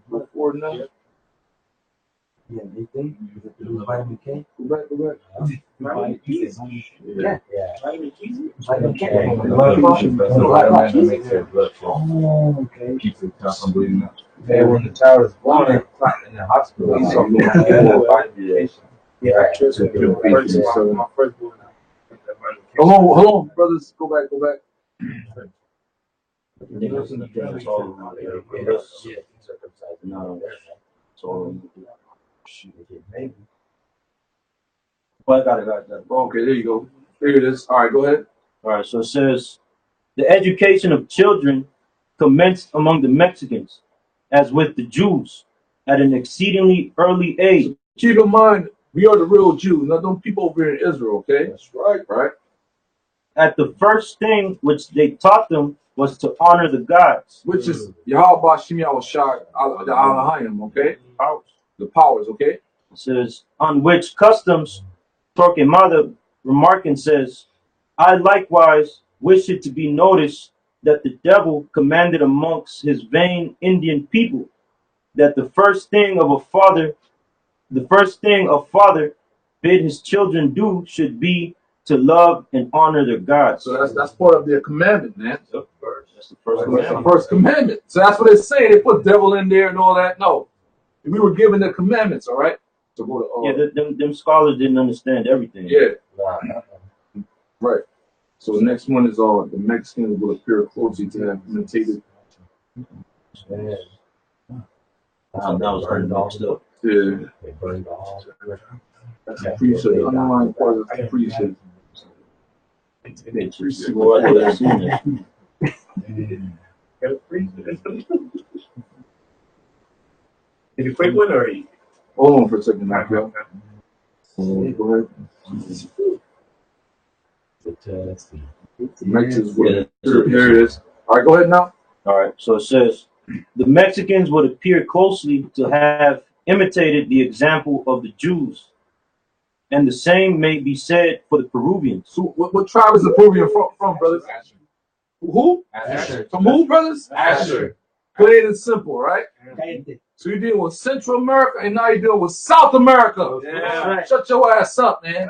Go forward now. Yeah, anything? Vitamin K? Go back. Vitamin K. Yeah. Vitamin K. Oh, okay. Keeps it from bleeding out. Hey, when the child is born in the hospital, he's so Yeah. my first born. Hold on, brothers. Go back. No. So, maybe. But I got it. Okay, there you go. Here it is. All right, go ahead. All right, so it says, the education of children commenced among the Mexicans, as with the Jews, at an exceedingly early age. Keep in mind, we are the real Jews, not them people over here in Israel, okay? That's right. Right? At the first thing which they taught them was to honor the gods. Which is Yahweh Shem Yahweh Shai, the Alahayim, okay? The powers, okay? It says, on which customs, Torquemada remarking says, I likewise wish it to be noticed that the devil commanded amongst his vain Indian people that the first thing a father bid his children do should be to love and honor their gods. So that's part of their commandment, man. That's the first That's commandment. the first commandment. So that's what it's saying. They put devil in there and all that. No. We were given the commandments, all right? To go to them scholars didn't understand everything. Yeah. Right. So the next one is the Mexicans will appear closely to have imitated. That was burned off still. Yeah. They burned off. That's the priesthood. The underlying part of the priesthood. Well, I never seen Is it a quick one or? Hold on for a second, Michael. Go ahead. Mexicans would here it is. All right, go ahead now. All right, so it says, the Mexicans would appear closely to have imitated the example of the Jews, and the same may be said for the Peruvians. So what tribe is the Peruvian from, brothers? Who? Asher. From who, brothers? Asher. Plain and simple, right? So you're dealing with Central America, and now you're dealing with South America. Yeah. Shut your ass up, man.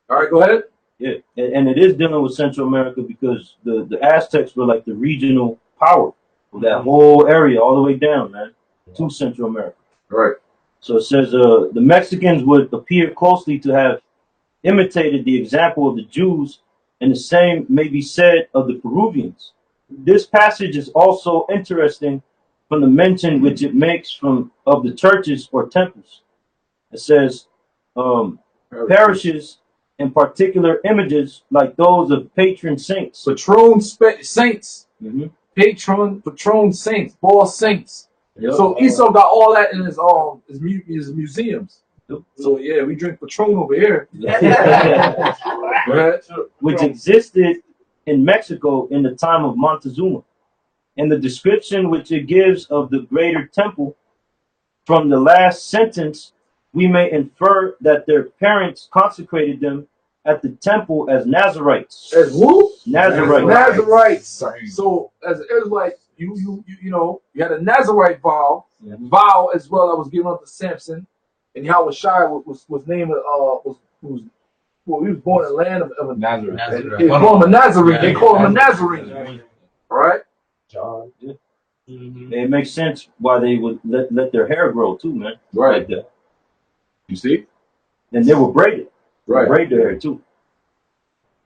All right, go ahead. Yeah, and it is dealing with Central America because the Aztecs were like the regional power of that whole area all the way down, man, to Central America. All right. So it says the Mexicans would appear closely to have imitated the example of the Jews, and the same may be said of the Peruvians. This passage is also interesting from the mention which it makes of the churches or temples. It says parishes, in particular images like those of patron saints. Patron saints. Mm-hmm. Patron saints, ball saints. Yep. So Esau got all that in his museums. Yep. So yeah, we drink Patron over here. Which existed in Mexico in the time of Montezuma. In the description which it gives of the greater temple, from the last sentence, we may infer that their parents consecrated them at the temple as Nazarites. As who? Nazarites. Nazarites. So as an Israelite, you had a Nazarite vow, as well that was given up to Samson, and Yahweh Shai was named he was born in the land of Nazareth. They call him a Nazarene. They call him a Nazarene. All right. John. It makes sense why they would let their hair grow too, man. Right. Like that. You see? And they were braided. Right. Braid their hair too.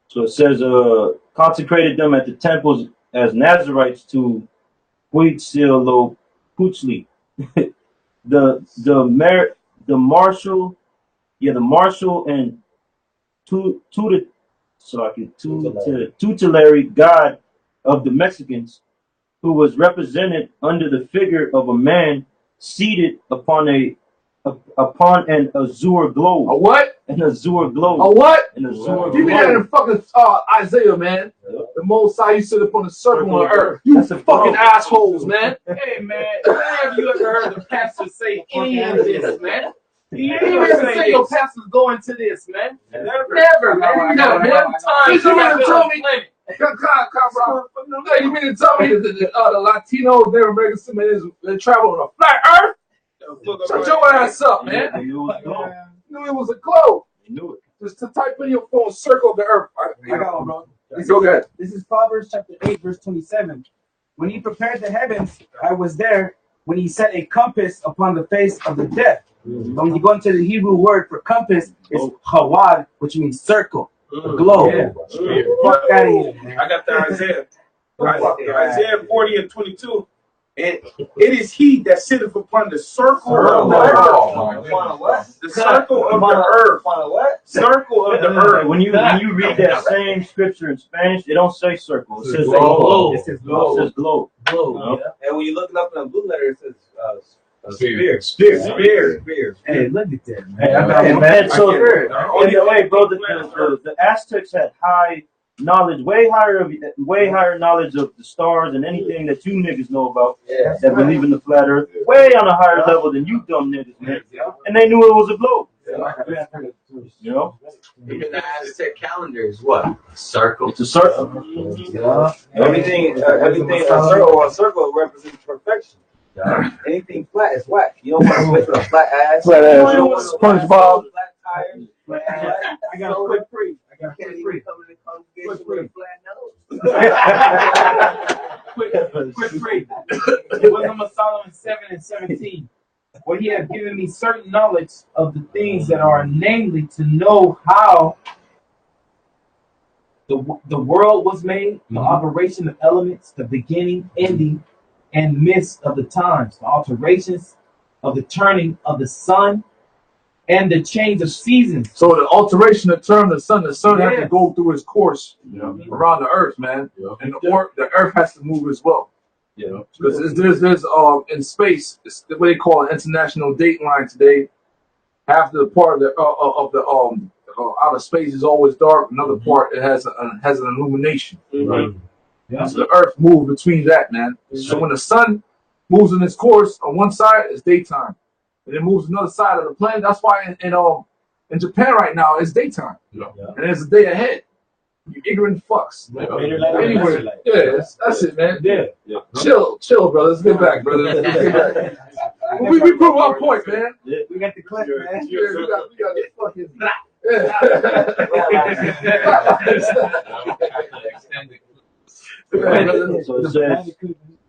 So it says, consecrated them at the temples as Nazarites to GreatMillStone the marshal and tutelary god of the Mexicans, who was represented under the figure of a man seated upon an azure globe. A what? An azure globe. A what? An azure You mean that in globe. fucking Isaiah, man? The Most High, you sit upon the circle on earth. You That's a fucking globe. assholes, man. Hey man, when have you ever heard the pastor say any of this, man? You ain't Never ever say say your this. pastor's going to this, man. Never, man. Times You mean to tell me? plenty. You mean to tell me that the Latino Native American Semites they travel on a flat earth? Shut your ass up, man. They knew it was a globe. You knew it was a globe. They knew it. Just to type in your phone, circle the earth. I got one, bro. Go ahead. This is Proverbs chapter 8, verse 27. When he prepared the heavens, I was there. When he set a compass upon the face of the depth. When you go into the Hebrew word for compass, it's chawad, which means circle, a globe. Yeah. Fuck out of here, man. I got the Isaiah. Isaiah 40 and 22. And it is he that sitteth upon the circle of the earth. Upon what? The circle of the earth. Upon what? Circle of the earth. When you read that same scripture in Spanish, it don't say circle. It says globe. It says globe. It says globe. And when you look it up in the blue letter, it says Spear. spear. Hey, look at that, man. Hey, bro, the Aztecs had high knowledge, way higher knowledge of the stars and anything that you niggas know about that believe in the flat earth, way on a higher level than you dumb niggas, man. And they knew it was a globe. You know? Even the Aztec calendar is what? A circle. It's a circle. Everything on circle represents perfection. Anything flat is whack. You don't want to play with a flat ass. Flat ass. You don't want to SpongeBob. Flat tires. I got a quick free. Quick free. It was number Solomon 7 and 17. Where he had given me certain knowledge of the things that are, namely to know how the world was made, the operation of elements, the beginning, ending, and midst of the times, the alterations of the turning of the sun, and the change of seasons. So the alteration of turn the sun has to go through its course around the earth, man. And the earth has to move as well. Because there's in space, it's what they call an international date line today. Half the part of the outer space is always dark. Another part it has an illumination. So the earth moves between that, man. So when the sun moves in its course on one side, it's daytime, and it moves another side of the planet. That's why in Japan right now it's daytime, and there's a day ahead. You ignorant fucks. Anyway, that's it, man. Chill, brother. Let's get back, brother. Let's get back. We prove our point, man. We got the clip, man. Yeah, we got this fucking. So it says,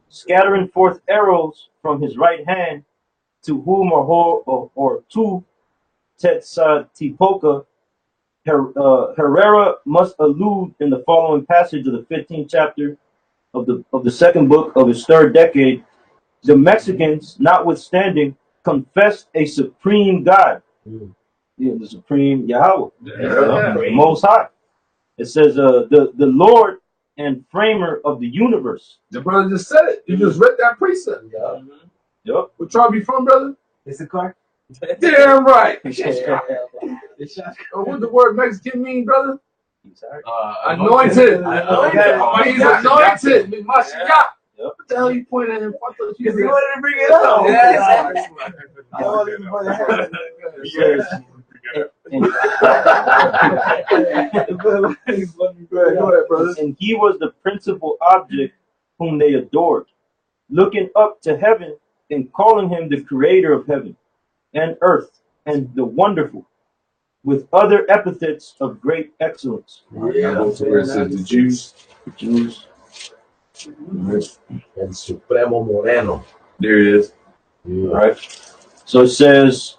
scattering forth arrows from his right hand, to whom or to Tetzatipoca, Herrera must allude in the following passage of the 15th chapter of the second book of his third decade. The Mexicans, notwithstanding, confessed a supreme God, the supreme Yahweh, the Most High. It says, the Lord and framer of the universe. The brother just said it. You just read that precept. Yep. What tribe you from, brother? It's a car. Damn right. What the word Mexican mean, brother? Anointed. He's anointed. Mashiach. What the hell you pointing at him? I thought you wanted to bring it up. Go ahead, brother. And he was the principal object whom they adored, looking up to heaven and calling him the creator of heaven and earth and the wonderful, with other epithets of great excellence. The Jews. El Supremo Moreno. There it is. All right. So it says,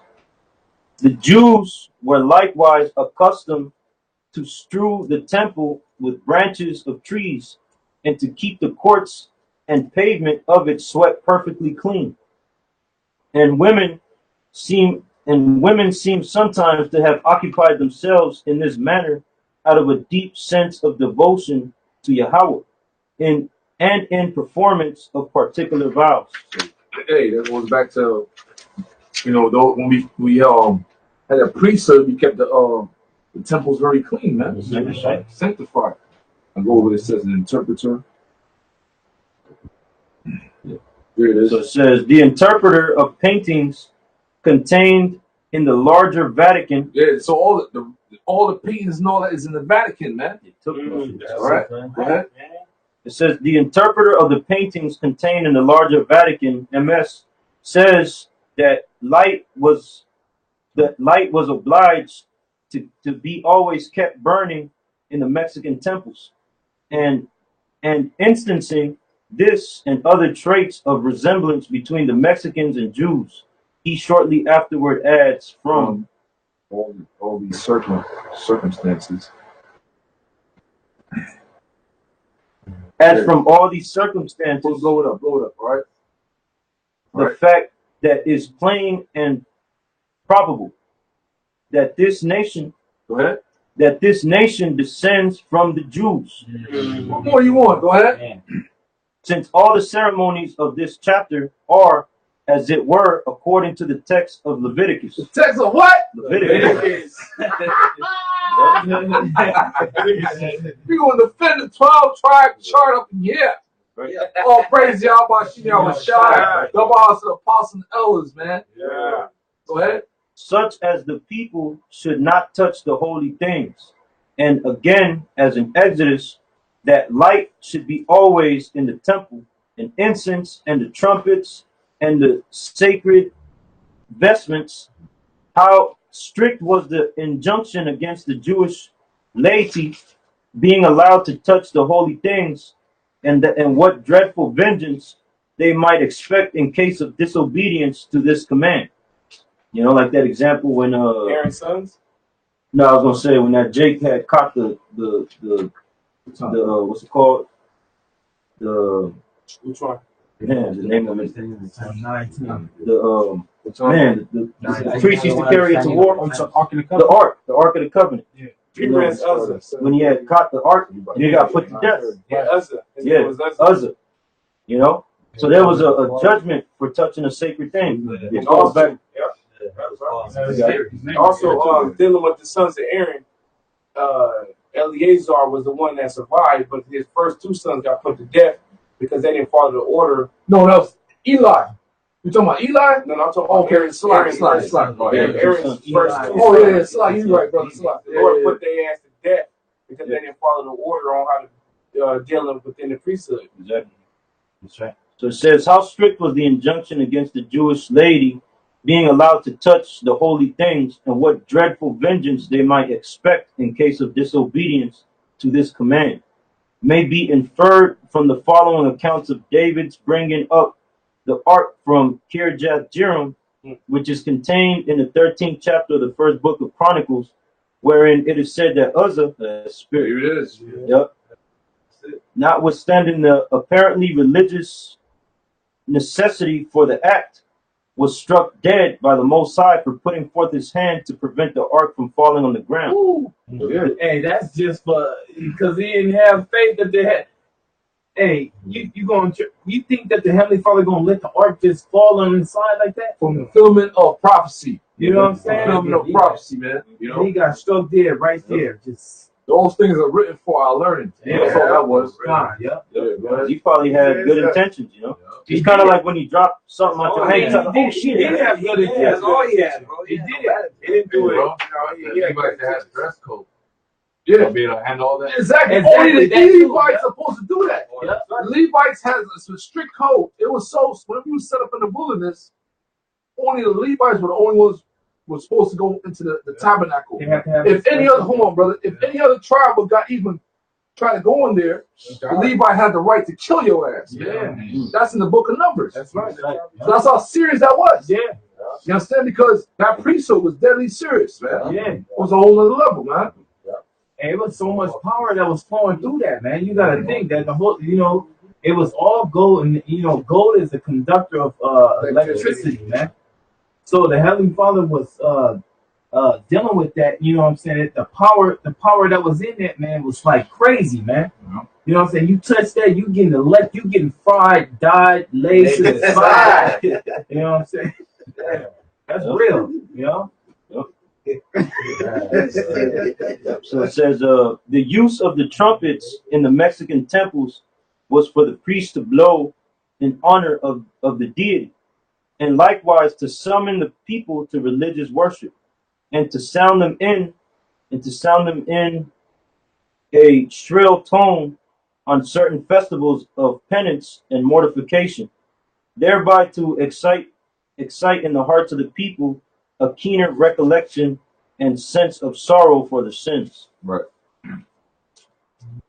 the Jews were likewise accustomed to strew the temple with branches of trees, and to keep the courts and pavement of it swept perfectly clean. And women seem sometimes to have occupied themselves in this manner out of a deep sense of devotion to Yahweh, and in performance of particular vows. Hey, that goes back to, you know, though when we had a priesthood, we kept the temples very clean, man. Sanctified. I'll go over what it says in interpreter. Yeah, here it is. So it says the interpreter of paintings contained in the larger Vatican. Yeah, so all the paintings and all that is in the Vatican, man. All right. Go ahead. It says the interpreter of the paintings contained in the larger Vatican, MS, says that light was obliged to be always kept burning in the Mexican temples, and instancing this and other traits of resemblance between the Mexicans and Jews. He shortly afterward adds from all these circumstances. As from all these circumstances, blow it up, all right? The fact that is plain and probable that this nation, that this nation descends from the Jews. What more you want? Go ahead. Since all the ceremonies of this chapter are, as it were, according to the text of Leviticus. The text of what? Leviticus. We're going to defend the 12-tribe chart up in here. All praise Yahweh, Shai, double house of the apostles and elders, man. Yeah. Go ahead. Such as the people should not touch the holy things. And again, as in Exodus, that light should be always in the temple, and incense, and the trumpets, and the sacred vestments. How strict was the injunction against the Jewish laity being allowed to touch the holy things, and what dreadful vengeance they might expect in case of disobedience to this command. You know, like that example when Aaron's sons? No, I was gonna say when that Jake had caught the what's it called? Which one? Man, the name of it. The priest used to carry it to war. The Ark of the Covenant. Yeah. You know, when he had caught the Ark, and he got put to death. Uzzah. You know, so there was a judgment for touching a sacred thing. It goes back. Also, dealing with the sons of Aaron, Eleazar was the one that survived, but his first two sons got put to death because they didn't follow the order. No, that was Eli. You talking about Eli? No, I'm talking about Slide. Aaron's first two sons. Slide. You're right, brother. Slide. The Lord put their ass to death because they didn't follow the order on how to deal within the priesthood. Exactly. That's right. So it says, how strict was the injunction against the Jewish laity being allowed to touch the holy things, and what dreadful vengeance they might expect in case of disobedience to this command, may be inferred from the following accounts of David's bringing up the ark from Kirjath Jearim, which is contained in the 13th chapter of the first book of Chronicles, wherein it is said that Uzzah, the spirit, here it is. Yep, notwithstanding the apparently religious necessity for the act, was struck dead by the Most High for putting forth his hand to prevent the ark from falling on the ground. Ooh. Hey, that's just for because he didn't have faith that they had. Hey, you think that the Heavenly Father gonna let the ark just fall on inside like that? From fulfillment of prophecy. You know what I'm saying? Fulfillment of prophecy, man. You know, he got struck dead right there. Just those things are written for our learning. That's all that was. He probably had good intentions, you know. It's kind of like when you drop something on your hand. Oh shit! He didn't have good intentions. That's all he had, bro. He did it. He didn't do it. He had dress code. Yeah, be able to handle all that. Exactly. Only the Levites are supposed to do that. The Levites had a strict code. It was so when you set up in the wilderness, only the Levites were the only ones was supposed to go into the tabernacle. If any other, hold on, brother, if any other tribe got even try to go in there, the Levite had the right to kill your ass. Yeah, that's in the book of Numbers. That's right. So that's how serious that was. Yeah, you understand? Because that priesthood was deadly serious, man. Yeah, it was a whole other level, man. And it was so much power that was flowing through that, man. You got to think that the whole, you know, it was all gold, and you know, gold is a conductor of electricity, man. So the Heavenly Father was dealing with that. You know what I'm saying? The power that was in that, man, was like crazy, man. You know what I'm saying? You touch that, you getting fried, dyed, laid to the side. You know what I'm saying? That's real, you know. So it says, the use of the trumpets in the Mexican temples was for the priests to blow in honor of the deity, and likewise to summon the people to religious worship, and to sound them in a shrill tone on certain festivals of penance and mortification, thereby to excite in the hearts of the people a keener recollection and sense of sorrow for the sins. Right. The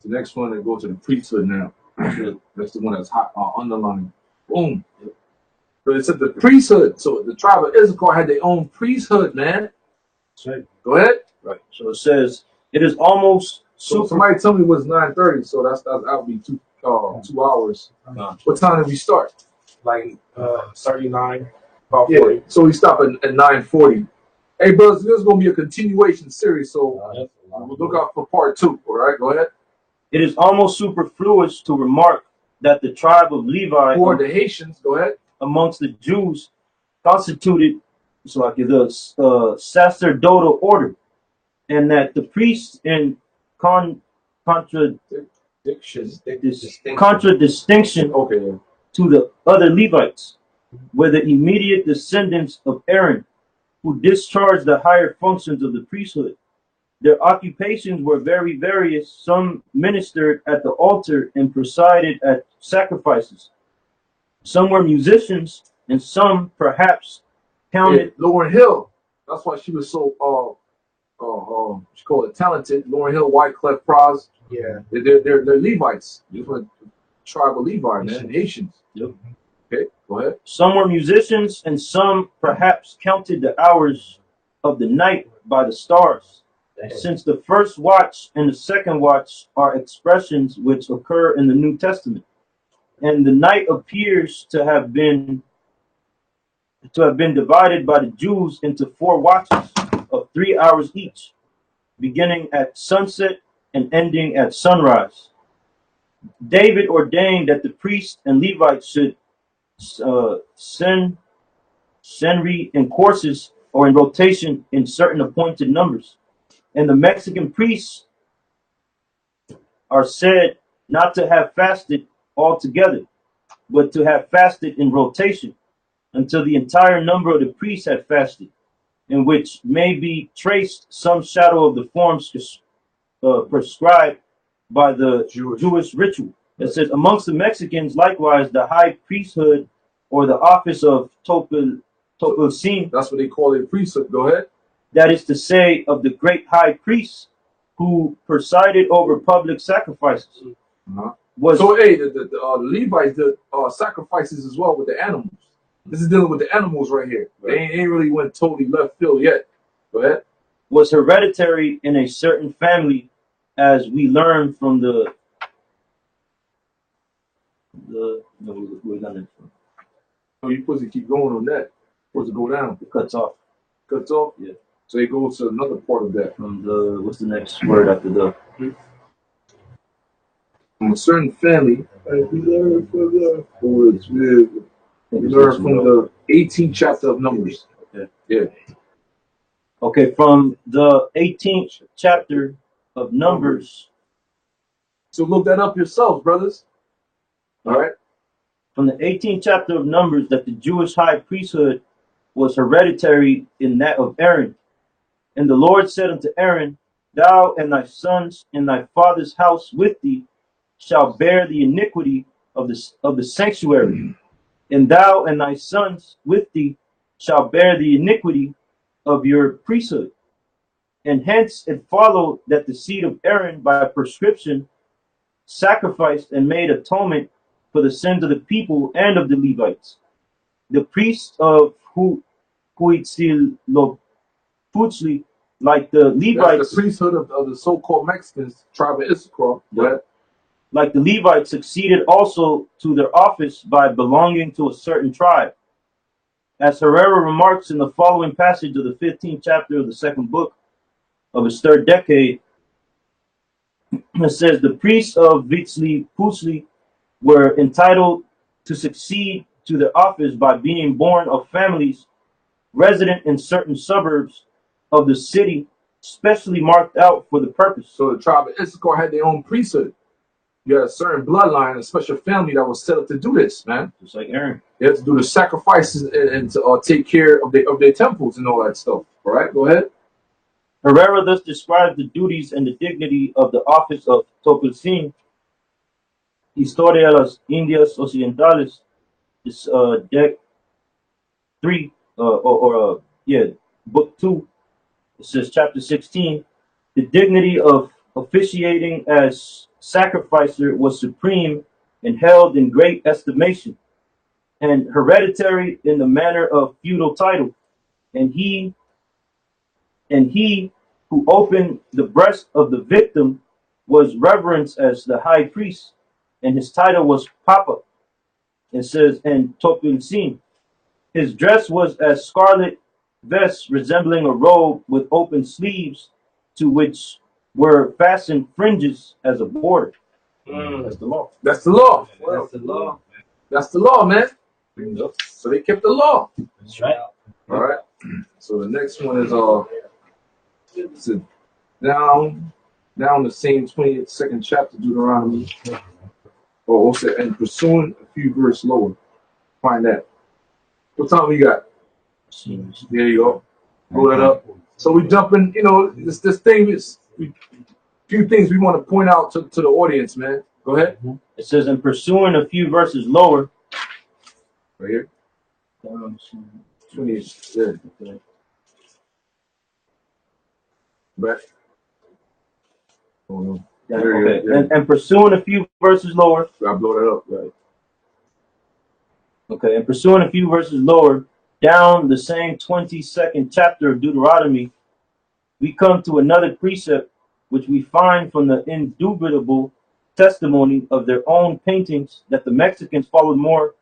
next one, they go to the priesthood now. That's the one that's hot, underlined. Boom. So it said the priesthood. So the tribe of Issachar had their own priesthood, man. Right. Go ahead. Right. So it says it is almost So somebody tell me it was 9:30. So that'll be 2 hours. What time did we start? Like 39, about 40. Yeah. So we stop at 9:40. Hey, brothers, this is gonna be a continuation series. So we'll look out for part 2. All right. Go ahead. It is almost superfluous to remark that the tribe of Levi, or the Haitians, go ahead, amongst the Jews, constituted the sacerdotal order, and that the priests in contradistinction okay, to the other Levites were the immediate descendants of Aaron, who discharged the higher functions of the priesthood. Their occupations were very various. Some ministered at the altar and presided at sacrifices. Some were musicians, and some perhaps counted. Yeah, Lauren Hill. That's why she was so she called it talented. Lauren Hill, Wyclef Pras. Yeah, they're Levites. Different tribe of Levi, man, Haitians. Yep. Okay, go ahead. Some were musicians, and some perhaps counted the hours of the night by the stars. Since the first watch and the second watch are expressions which occur in the New Testament, and the night appears to have been divided by the Jews into 4 watches of 3 hours each, beginning at sunset and ending at sunrise. David ordained that the priests and Levites should senry in courses or in rotation in certain appointed numbers. And the Mexican priests are said not to have fasted altogether, but to have fasted in rotation until the entire number of the priests had fasted, in which may be traced some shadow of the forms prescribed by the Jewish ritual. It says, amongst the Mexicans, likewise, the high priesthood or the office of Topilsin, that's what they call it, priesthood. Go ahead. That is to say, of the great high priest who presided over public sacrifices. Was so hey, the Levites did sacrifices as well with the animals. This is dealing with the animals right here. They ain't really went totally left field yet. Go ahead. Was hereditary in a certain family, as we learn from the no, we're not in front. So you're supposed to keep going on that. Supposed to go down. It cuts off. Cuts off? Yeah. So it goes to another part of that. From the, what's the next word after the? From a certain family, we learn from the 18th chapter of Numbers. Okay. Yeah. Okay, from the 18th chapter of Numbers. So look that up yourselves, brothers. All right. From the 18th chapter of Numbers, that the Jewish high priesthood was hereditary in that of Aaron. And the Lord said unto Aaron, thou and thy sons in thy father's house with thee shall bear the iniquity of the sanctuary, and thou and thy sons with thee shall bear the iniquity of your priesthood. And hence it followed that the seed of Aaron by prescription sacrificed and made atonement for the sins of the people and of the Levites. The priests of Huitzilopochtli Like the That's Levites, the priesthood of the so-called Mexicans, tribe of Issachar. Right? like the Levites succeeded also to their office by belonging to a certain tribe. As Herrera remarks in the following passage of the 15th chapter of the second book of his third decade, it says, the priests of Vitzli were entitled to succeed to their office by being born of families resident in certain suburbs of the city, specially marked out for the purpose. So the tribe of Issachar had their own priesthood. You had a certain bloodline, a special family that was set up to do this, man. Just like Aaron. They had to do the sacrifices and to take care of their temples and all that stuff. All right, go ahead. Herrera thus describes the duties and the dignity of the office of Topilcin, Historia de las Indias Occidentales, this deck 3, book 2. It says chapter 16. The dignity of officiating as sacrificer was supreme and held in great estimation, and hereditary in the manner of feudal title. And he who opened the breast of the victim was reverenced as the high priest, and his title was Papa. It says, and Topilcin. His dress was as scarlet vest resembling a robe with open sleeves, to which were fastened fringes as a border. That's the law. That's the law. That's the law. That's the law, man. So they kept the law. That's right. All right. So the next one is down the same 22nd chapter, Deuteronomy. Oh, what's it? And pursuing a few verses lower. Find that. What time we got? There you go. Roll that up. So we jumping. You know, this thing is few things we want to point out to the audience, man. Go ahead. It says, in pursuing a few verses lower, Right here. 28. Yeah. Back. Oh no. okay. And pursuing a few verses lower, I blow that up. Right. okay, and pursuing a few verses lower, down the same 22nd chapter of Deuteronomy, we come to another precept which we find from the indubitable testimony of their own paintings that the Mexicans followed more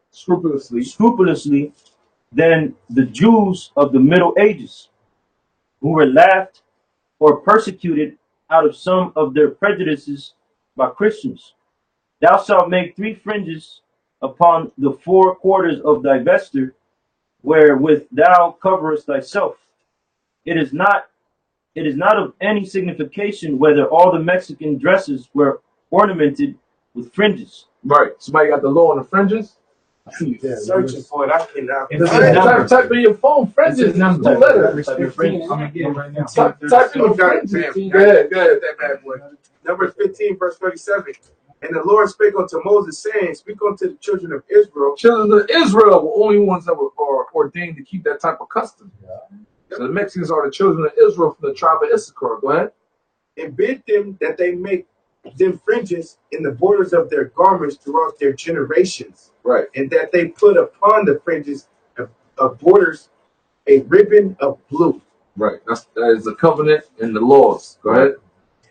scrupulously than the Jews of the Middle Ages, who were laughed or persecuted out of some of their prejudices by Christians. Thou shalt make 3 fringes upon the 4 quarters of thy vesture, wherewith thou coverest thyself. It is not of any signification whether all the Mexican dresses were ornamented with fringes. Right. Somebody got the law on the fringes? Searching for it, I cannot. Type in your phone, fringes. 2 letters. I'm gonna get it right now. Type in the fringes. Go ahead, that bad boy. Numbers 15, verse 37. And the Lord spake unto Moses, saying, Speak unto the children of Israel. Children of Israel were only ones that were ordained to keep that type of custom. So the Mexicans are the children of Israel from the tribe of Issachar. Go ahead. And bid them that they make them fringes in the borders of their garments throughout their generations. Right. And that they put upon the fringes of borders a ribbon of blue. Right. That is the covenant and the laws. Go ahead.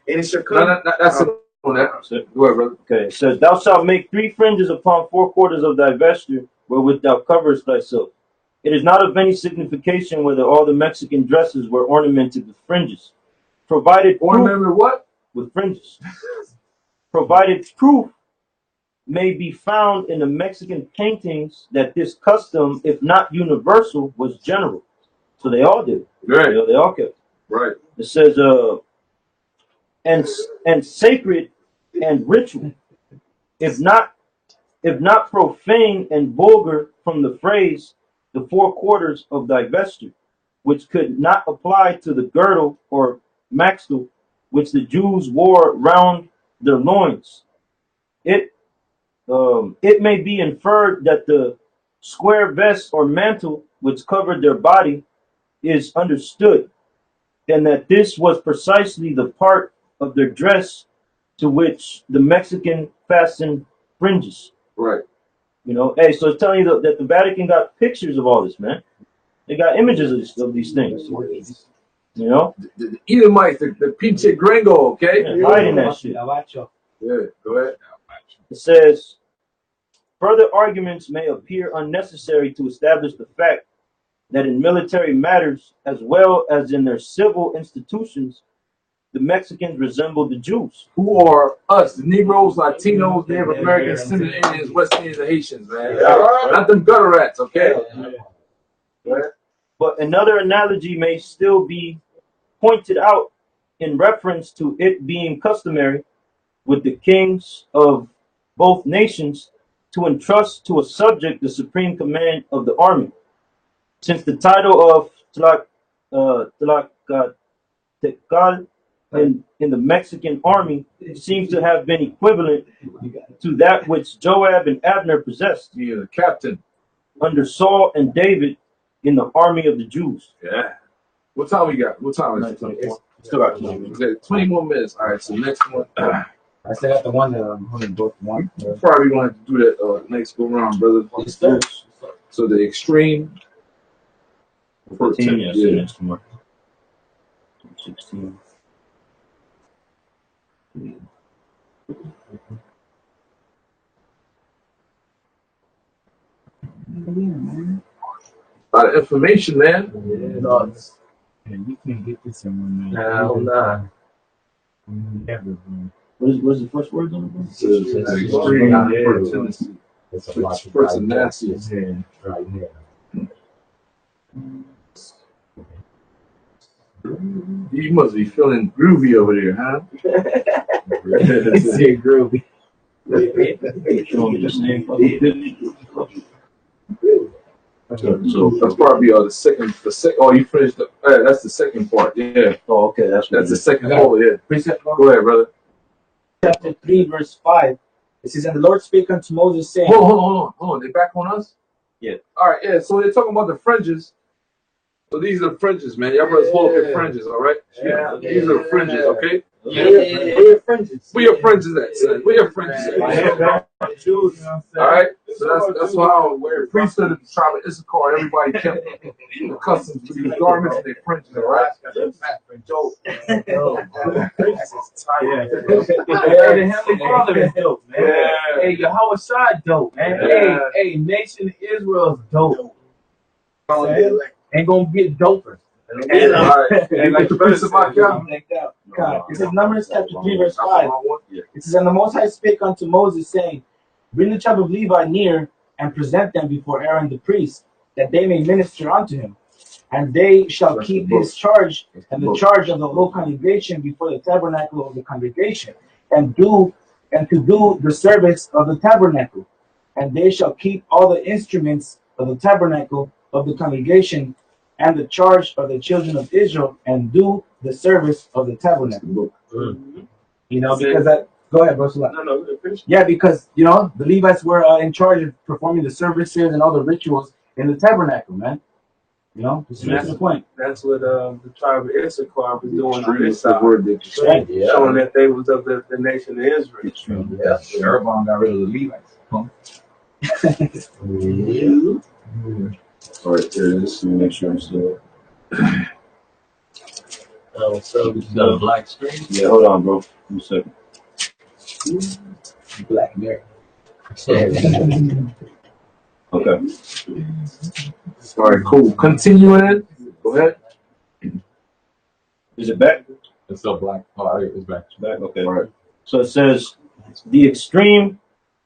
And it shall come. That's it on that. Go ahead, brother. Okay, it says, thou shalt make 3 fringes upon 4 quarters of thy vesture, wherewith thou coverest thyself. It is not of any signification whether all the Mexican dresses were ornamented with fringes, provided ornamented with what? With fringes. Provided proof may be found in the Mexican paintings that this custom, if not universal, was general. So they all did. Right. They all kept. Right. It says, and sacred and ritual, if not profane and vulgar, from the phrase, the 4 quarters of thy vesture, which could not apply to the girdle or maxtle which the Jews wore round their loins. It may be inferred that the square vest or mantle which covered their body is understood, and that this was precisely the part of their dress to which the Mexican fastened fringes. Right. You know, hey, so it's telling you that the Vatican got pictures of all this, man. They got images of these things. You know? The Edomites, the pinche gringo, okay? Yeah, hiding that shit. Yeah, go ahead. It says, further arguments may appear unnecessary to establish the fact that in military matters, as well as in their civil institutions, the Mexicans resemble the Jews. Who are us? The Negroes, Latinos, Native Americans, Seminole Indians, West Indians, and Haitians, man. Not them gutter rats, okay? But another analogy may still be pointed out in reference to it being customary with the kings of both nations to entrust to a subject the supreme command of the army. Since the title of Tlacateccal in the Mexican army seems to have been equivalent to that which Joab and Abner possessed. Yeah, the captain. Under Saul and David in the army of the Jews. Yeah. What time we got? What time is it? Still got 20 minutes. 20 more minutes. All right, so next one. I still got the one that I'm holding both one. Probably going to have to do that next go round, brother. So the extreme. 14, yeah. Next one. 16. A lot of information, man. Yeah, you can't get this in one man. Hell nah. Never, man. What is the first word on it? Extreme. It's a lot of Person nasty. Yeah. right here. You must be feeling groovy over there, huh? It's here groovy. Showing me this name. So that's probably the second. Oh, you finished. That's the second part. Yeah. Oh, okay. That's the second part. Yeah. Precept Go ahead, brother. chapter 3, verse 5. It says, and the Lord spake unto Moses, saying, Hold on. They back on us? Yeah. All right, yeah. So they're talking about the fringes. So these are the fringes, man. Y'all brothers hold up your fringes, all right? Yeah. These are the fringes, okay? Where your fringes? Where your fringes at, son? Where your fringes at? All right? So that's how the priesthood of the tribe of Issachar, everybody kept accustomed to these garments and their fringes, all right? The Heavenly Father is dope, man. Hey, Yahweh Shai dope, man. Hey, Nation Israel is dope. Ain't gonna get doper. Like the priest of my God. It says Numbers chapter 3, verse 5. It says, and the Most High spake unto Moses, saying, bring the tribe of Levi near, and present them before Aaron the priest, that they may minister unto him. And they shall keep his charge and the charge of the whole congregation before the tabernacle of the congregation, and to do the service of the tabernacle. And they shall keep all the instruments of the tabernacle of the congregation, and the charge of the children of Israel, and do the service of the tabernacle. You know, because that. Go ahead, bro. No, yeah, because you know the Levites were in charge of performing the services and all the rituals in the tabernacle, man. You know, that's the point. That's what the tribe of Issachar was doing on this side, Right. showing that they was of the nation of Israel. Yeah. Jeroboam got rid of the Levites. All right, there it is. Let me make sure I'm still. So we got a black screen. Yeah, hold on, bro. Give me a second. Black Mary. Okay. All right, cool. Continuing. Go ahead. Is it back? It's still black. Oh, it's back. Back. Okay. All right. So it says the extreme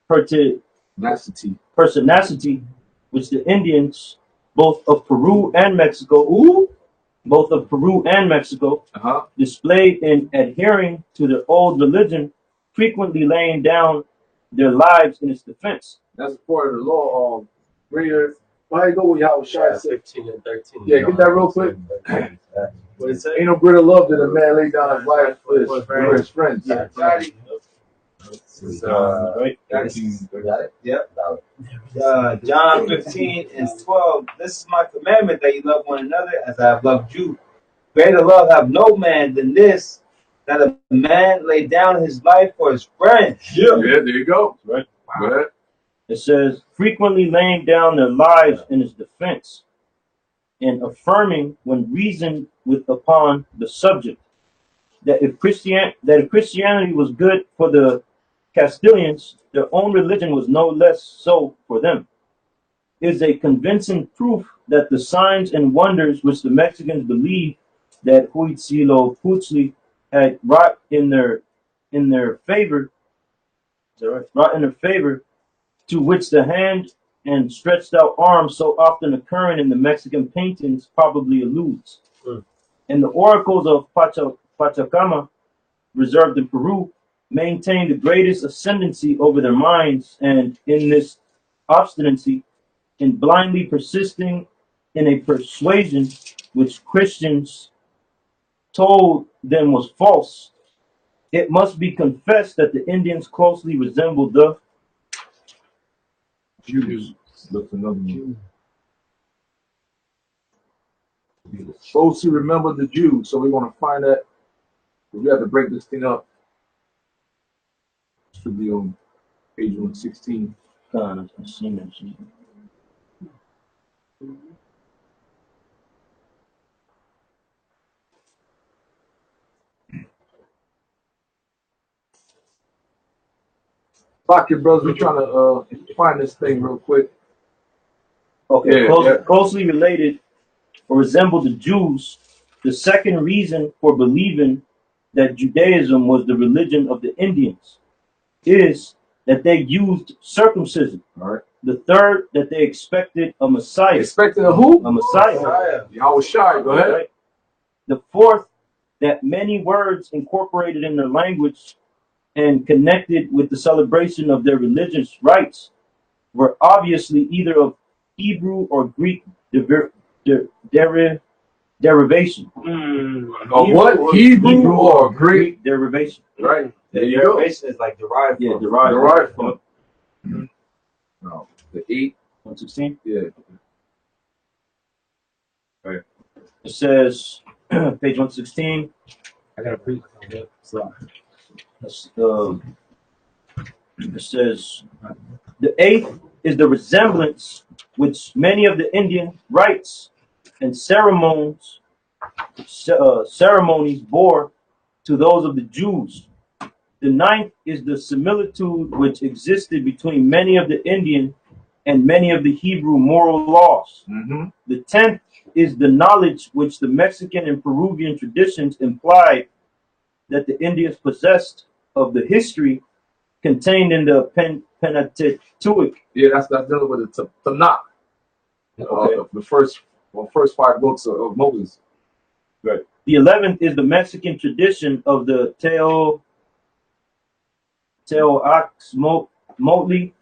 pertinacity which the Indians, both of Peru and Mexico, displayed in adhering to their old religion, frequently laying down their lives in its defense. That's part of the law of greater. Why go with Yahweh Shai 15 and 13. Yeah, get that real quick. What it say? Ain't no greater love than a man lay down his life for his friends. Yeah. Right? Got it? Yep. John 15 and 12. This is my commandment, that you love one another as I have loved you. Greater love have no man than this, that a man lay down his life for his friends. Yeah, there you go. Right. Go ahead. It says frequently laying down their lives in its defense. and affirming when reasoned with upon the subject that if Christianity was good for the Castilians, their own religion was no less so for them, is a convincing proof that the signs and wonders which the Mexicans believed that Huitzilopochtli had wrought in their favor, to which the hand and stretched out arm so often occurring in the Mexican paintings probably alludes. And the oracles of Pachacama, reserved in Peru, maintained the greatest ascendancy over their minds, and in this obstinacy, in blindly persisting in a persuasion which Christians told them was false, it must be confessed that the Indians closely resembled the Jews. Look for another one. Those who remember the Jews. So we want to find that. We have to break this thing up. It should be on page 116. I've seen that. Fuck your brothers, we're trying to find this thing real quick. Okay, Yeah, closely related or resemble the Jews. The second reason for believing that Judaism was the religion of the Indians is that they used circumcision. All right. The third, that they expected a Messiah. Expected a who? A Messiah. Y'all was shy. Go ahead. Right. The fourth, that many words incorporated in their language and connected with the celebration of their religious rites were obviously either of Hebrew or Greek derivation. Of what? Hebrew or Greek? Derivation. Right. There you go. Derivation is like derived Yeah, from. Derived from. No, the 8. 116. Yeah. Right. It says, page 116. I got a preach. So, It says, the eighth is the resemblance which many of the Indian rites and ceremonies bore to those of the Jews. The ninth is the similitude which existed between many of the Indian and many of the Hebrew moral laws. The 10th is the knowledge which the Mexican and Peruvian traditions implied that the Indians possessed of the history contained in the Pentateuch. Yeah, that's dealing with the Tanakh. The first 5 books of Moses. Right. The 11th is the Mexican tradition of the Teoaxmotli,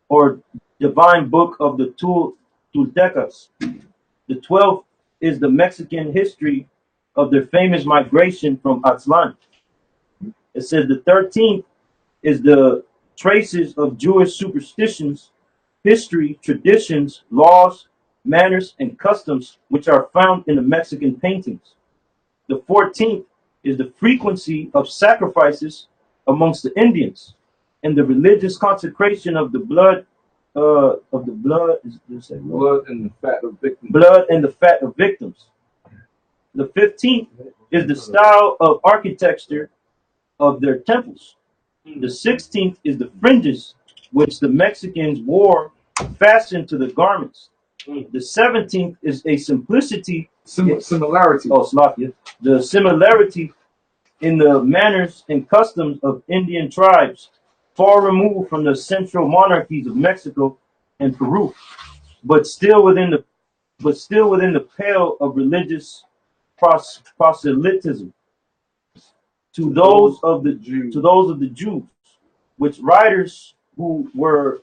or divine book of the Toltecas. The 12th is the Mexican history of their famous migration from Aztlan. It says the 13th is the traces of Jewish superstitions, history, traditions, laws, manners, and customs which are found in the Mexican paintings. The 14th is the frequency of sacrifices amongst the Indians and the religious consecration of the blood and the fat of victims. Blood and the fat of victims. The 15th is the style of architecture of their temples. The 16th is the fringes which the Mexicans wore fastened to the garments. The 17th is a simplicity. Similarity. Oh, Slakia. The similarity in the manners and customs of Indian tribes far removed from the central monarchies of Mexico and Peru, but still within the pale of religious proselytism to those of the Jews, which writers who were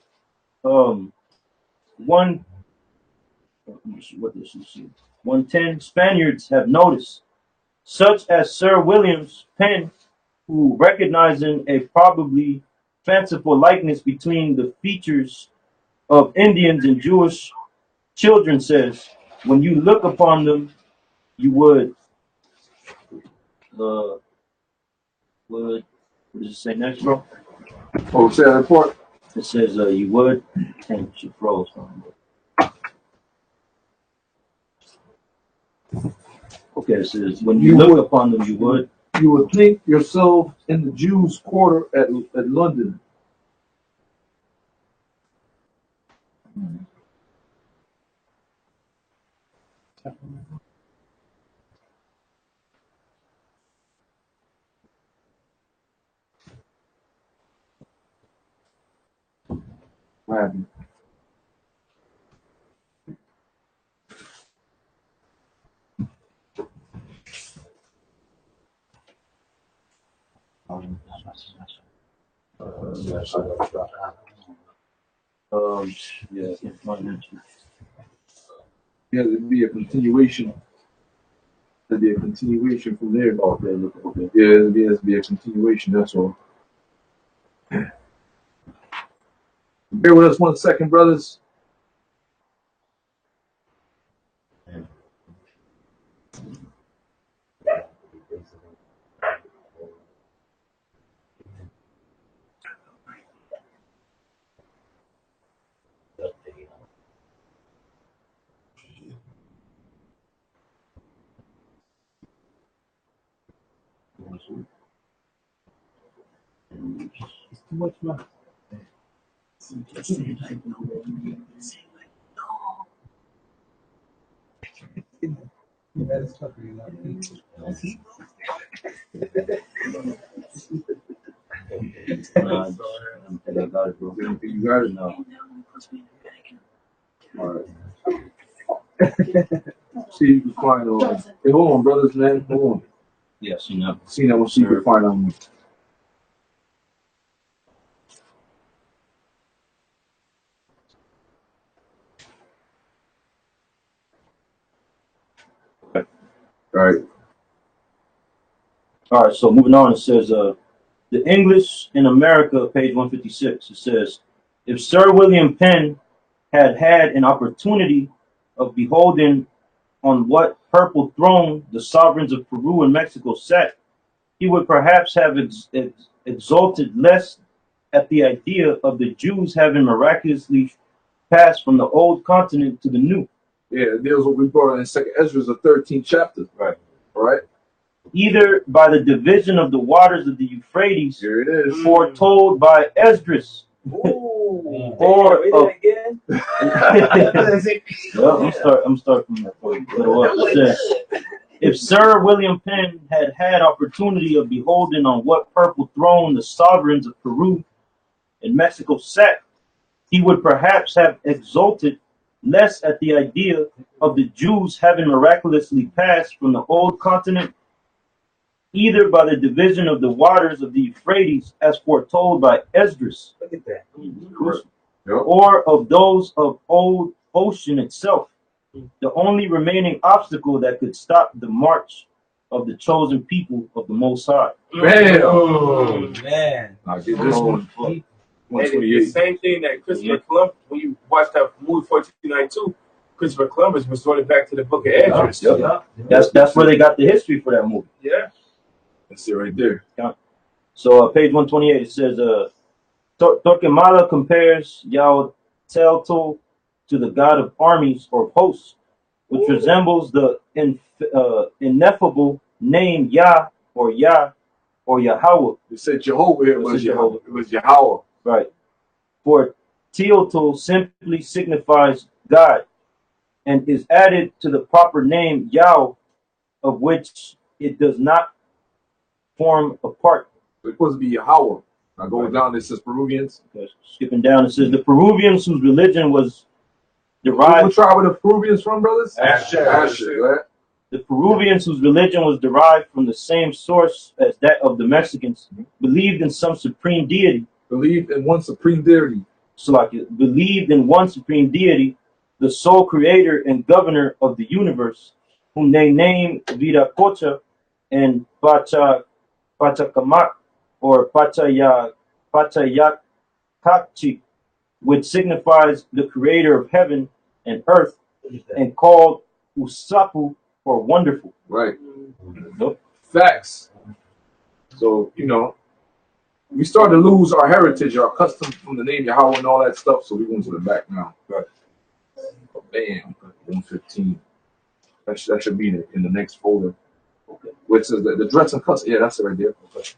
110 Spaniards have noticed, such as Sir William's Penn, who, recognizing a probably fanciful likeness between the features of Indians and Jewish children, says, when you look upon them, you would what does it say next, bro? Oh, say that report. It says you would, and she froze. Okay, it says, when you look upon them, you would. You would think yourself in the Jews' quarter at London. Right. Yeah, financial. Yeah, there'd be a continuation. There'd be a continuation from there. Okay. Yeah, there'd be a continuation, that's all. Bear with us 1 second, brothers. It's too much money. I got it, bro. You got it now. All right. See if you can find hey, hold on, brothers, man. Hold on. Yeah, see now. See now, we'll see if we can find them. All right, so moving on, it says, the English in America, page 156, it says, if Sir William Penn had had an opportunity of beholding on what purple throne the sovereigns of Peru and Mexico sat, he would perhaps have exulted less at the idea of the Jews having miraculously passed from the old continent to the new. Yeah, there's what we brought in 2nd Ezra, the 13th chapter. Right. All right. Either by the division of the waters of the Euphrates, here it is, foretold by Esdras, or again. Well, I'm starting from that point. It says, if Sir William Penn had had opportunity of beholding on what purple throne the sovereigns of Peru and Mexico sat, he would perhaps have exulted less at the idea of the Jews having miraculously passed from the old continent, either by the division of the waters of the Euphrates, as foretold by Esdras, Look at that. or of those of old ocean itself, the only remaining obstacle that could stop the march of the chosen people of the Most High. Bam! Oh, man. I'll get this one. And the same thing that Christopher Columbus, when you watch that movie 1492, Christopher Columbus resorted back to the Book of Esdras. That's where they got the history for that movie. Yeah. That's it right there. So page 128, it says, Torquemada compares Yahuatl to the god of armies or hosts, which resembles the ineffable name Yah or Yahweh. It said Jehovah here, was Jehovah. It was Yahweh. Right. For Teotl simply signifies God and is added to the proper name Yah, of which it does not form a part. It's supposed to be Yahweh. Now going down, it says Peruvians. Okay, skipping down, it says the Peruvians whose religion was derived. What tribe are the Peruvians from, brothers? Asher. Right? The Peruvians whose religion was derived from the same source as that of the Mexicans believed in some supreme deity. Believed in one supreme deity. Believed in one supreme deity, the sole creator and governor of the universe, whom they named Viracocha and Pachacamac or Pachayacacchi, which signifies the creator of heaven and earth, and called Usapu or wonderful. Right. Nope. Facts. So, we start to lose our heritage, our custom from the name Yahweh and all that stuff, so we're going to the back now. Right. Oh, bam. 115. That should be in the next folder. Okay. Which is the dress and customs. Yeah, that's it right there. Okay.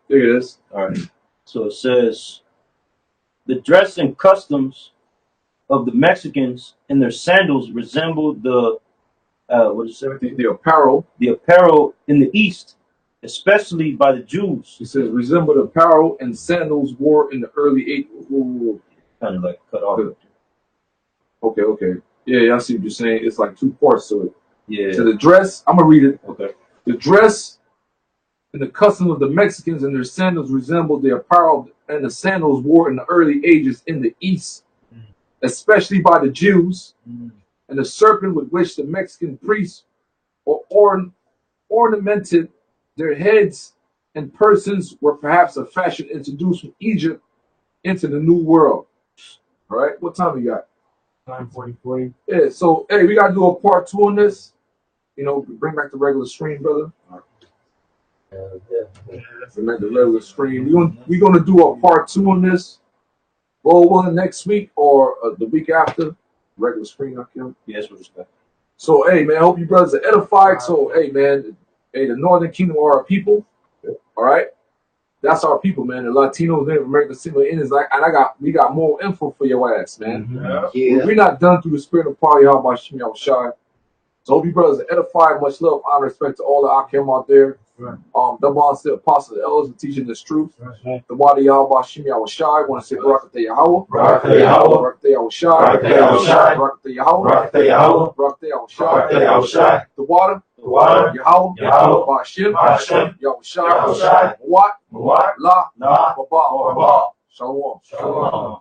There it is. All right. So it says the dress and customs of the Mexicans and their sandals resemble the what is it? The apparel. The apparel in the East, especially by the Jews. It says resemble the apparel and sandals wore in the early 80s. Kind of like cut off. Okay. Yeah, I see what you're saying. It's like two parts to it. Yeah. So the dress, I'm gonna read it. Okay. The dress and the customs of the Mexicans and their sandals resemble the apparel and the sandals wore in the early ages in the East, especially by the Jews. And the serpent with which the Mexican priests ornamented their heads and persons were perhaps a fashion introduced from Egypt into the New World. All right, what time we got? 9:40. Yeah, so hey, we gotta do a part 2 on this. You know, bring back the regular stream, brother. Bring back the regular stream. We're gonna do a part 2 on this. Go over next week or the week after. Regular screen, okay? Yes, with respect. So, hey, man, I hope you brothers are edified. So, hey, man, the Northern Kingdom are our people. All right? That's our people, man. The Latinos, Native Americans, single Indians, we got more info for your ass, man. Yeah. We're not done through the spirit of power, y'all, by Shimmy Shai. So, hope you brothers are edified. Much love, honor, respect to all the Akim out there. The boss, the apostles, the elders, are teaching this truth. The body Yahweh Shimmy Shai. Want to say Barakatah Yahweh. Barakatah Yahweh. Barakatah Yahweh Shai. Barakatah Yahweh Shai. Barakatah Yahweh. Barakatah Yahweh. Barakatah Yahweh Shai. Barakatah Yahweh Shai. The water. Yahweh. Yahweh. Bashim. Yahweh Shai. What? La. Baba. Shalom. Shalom.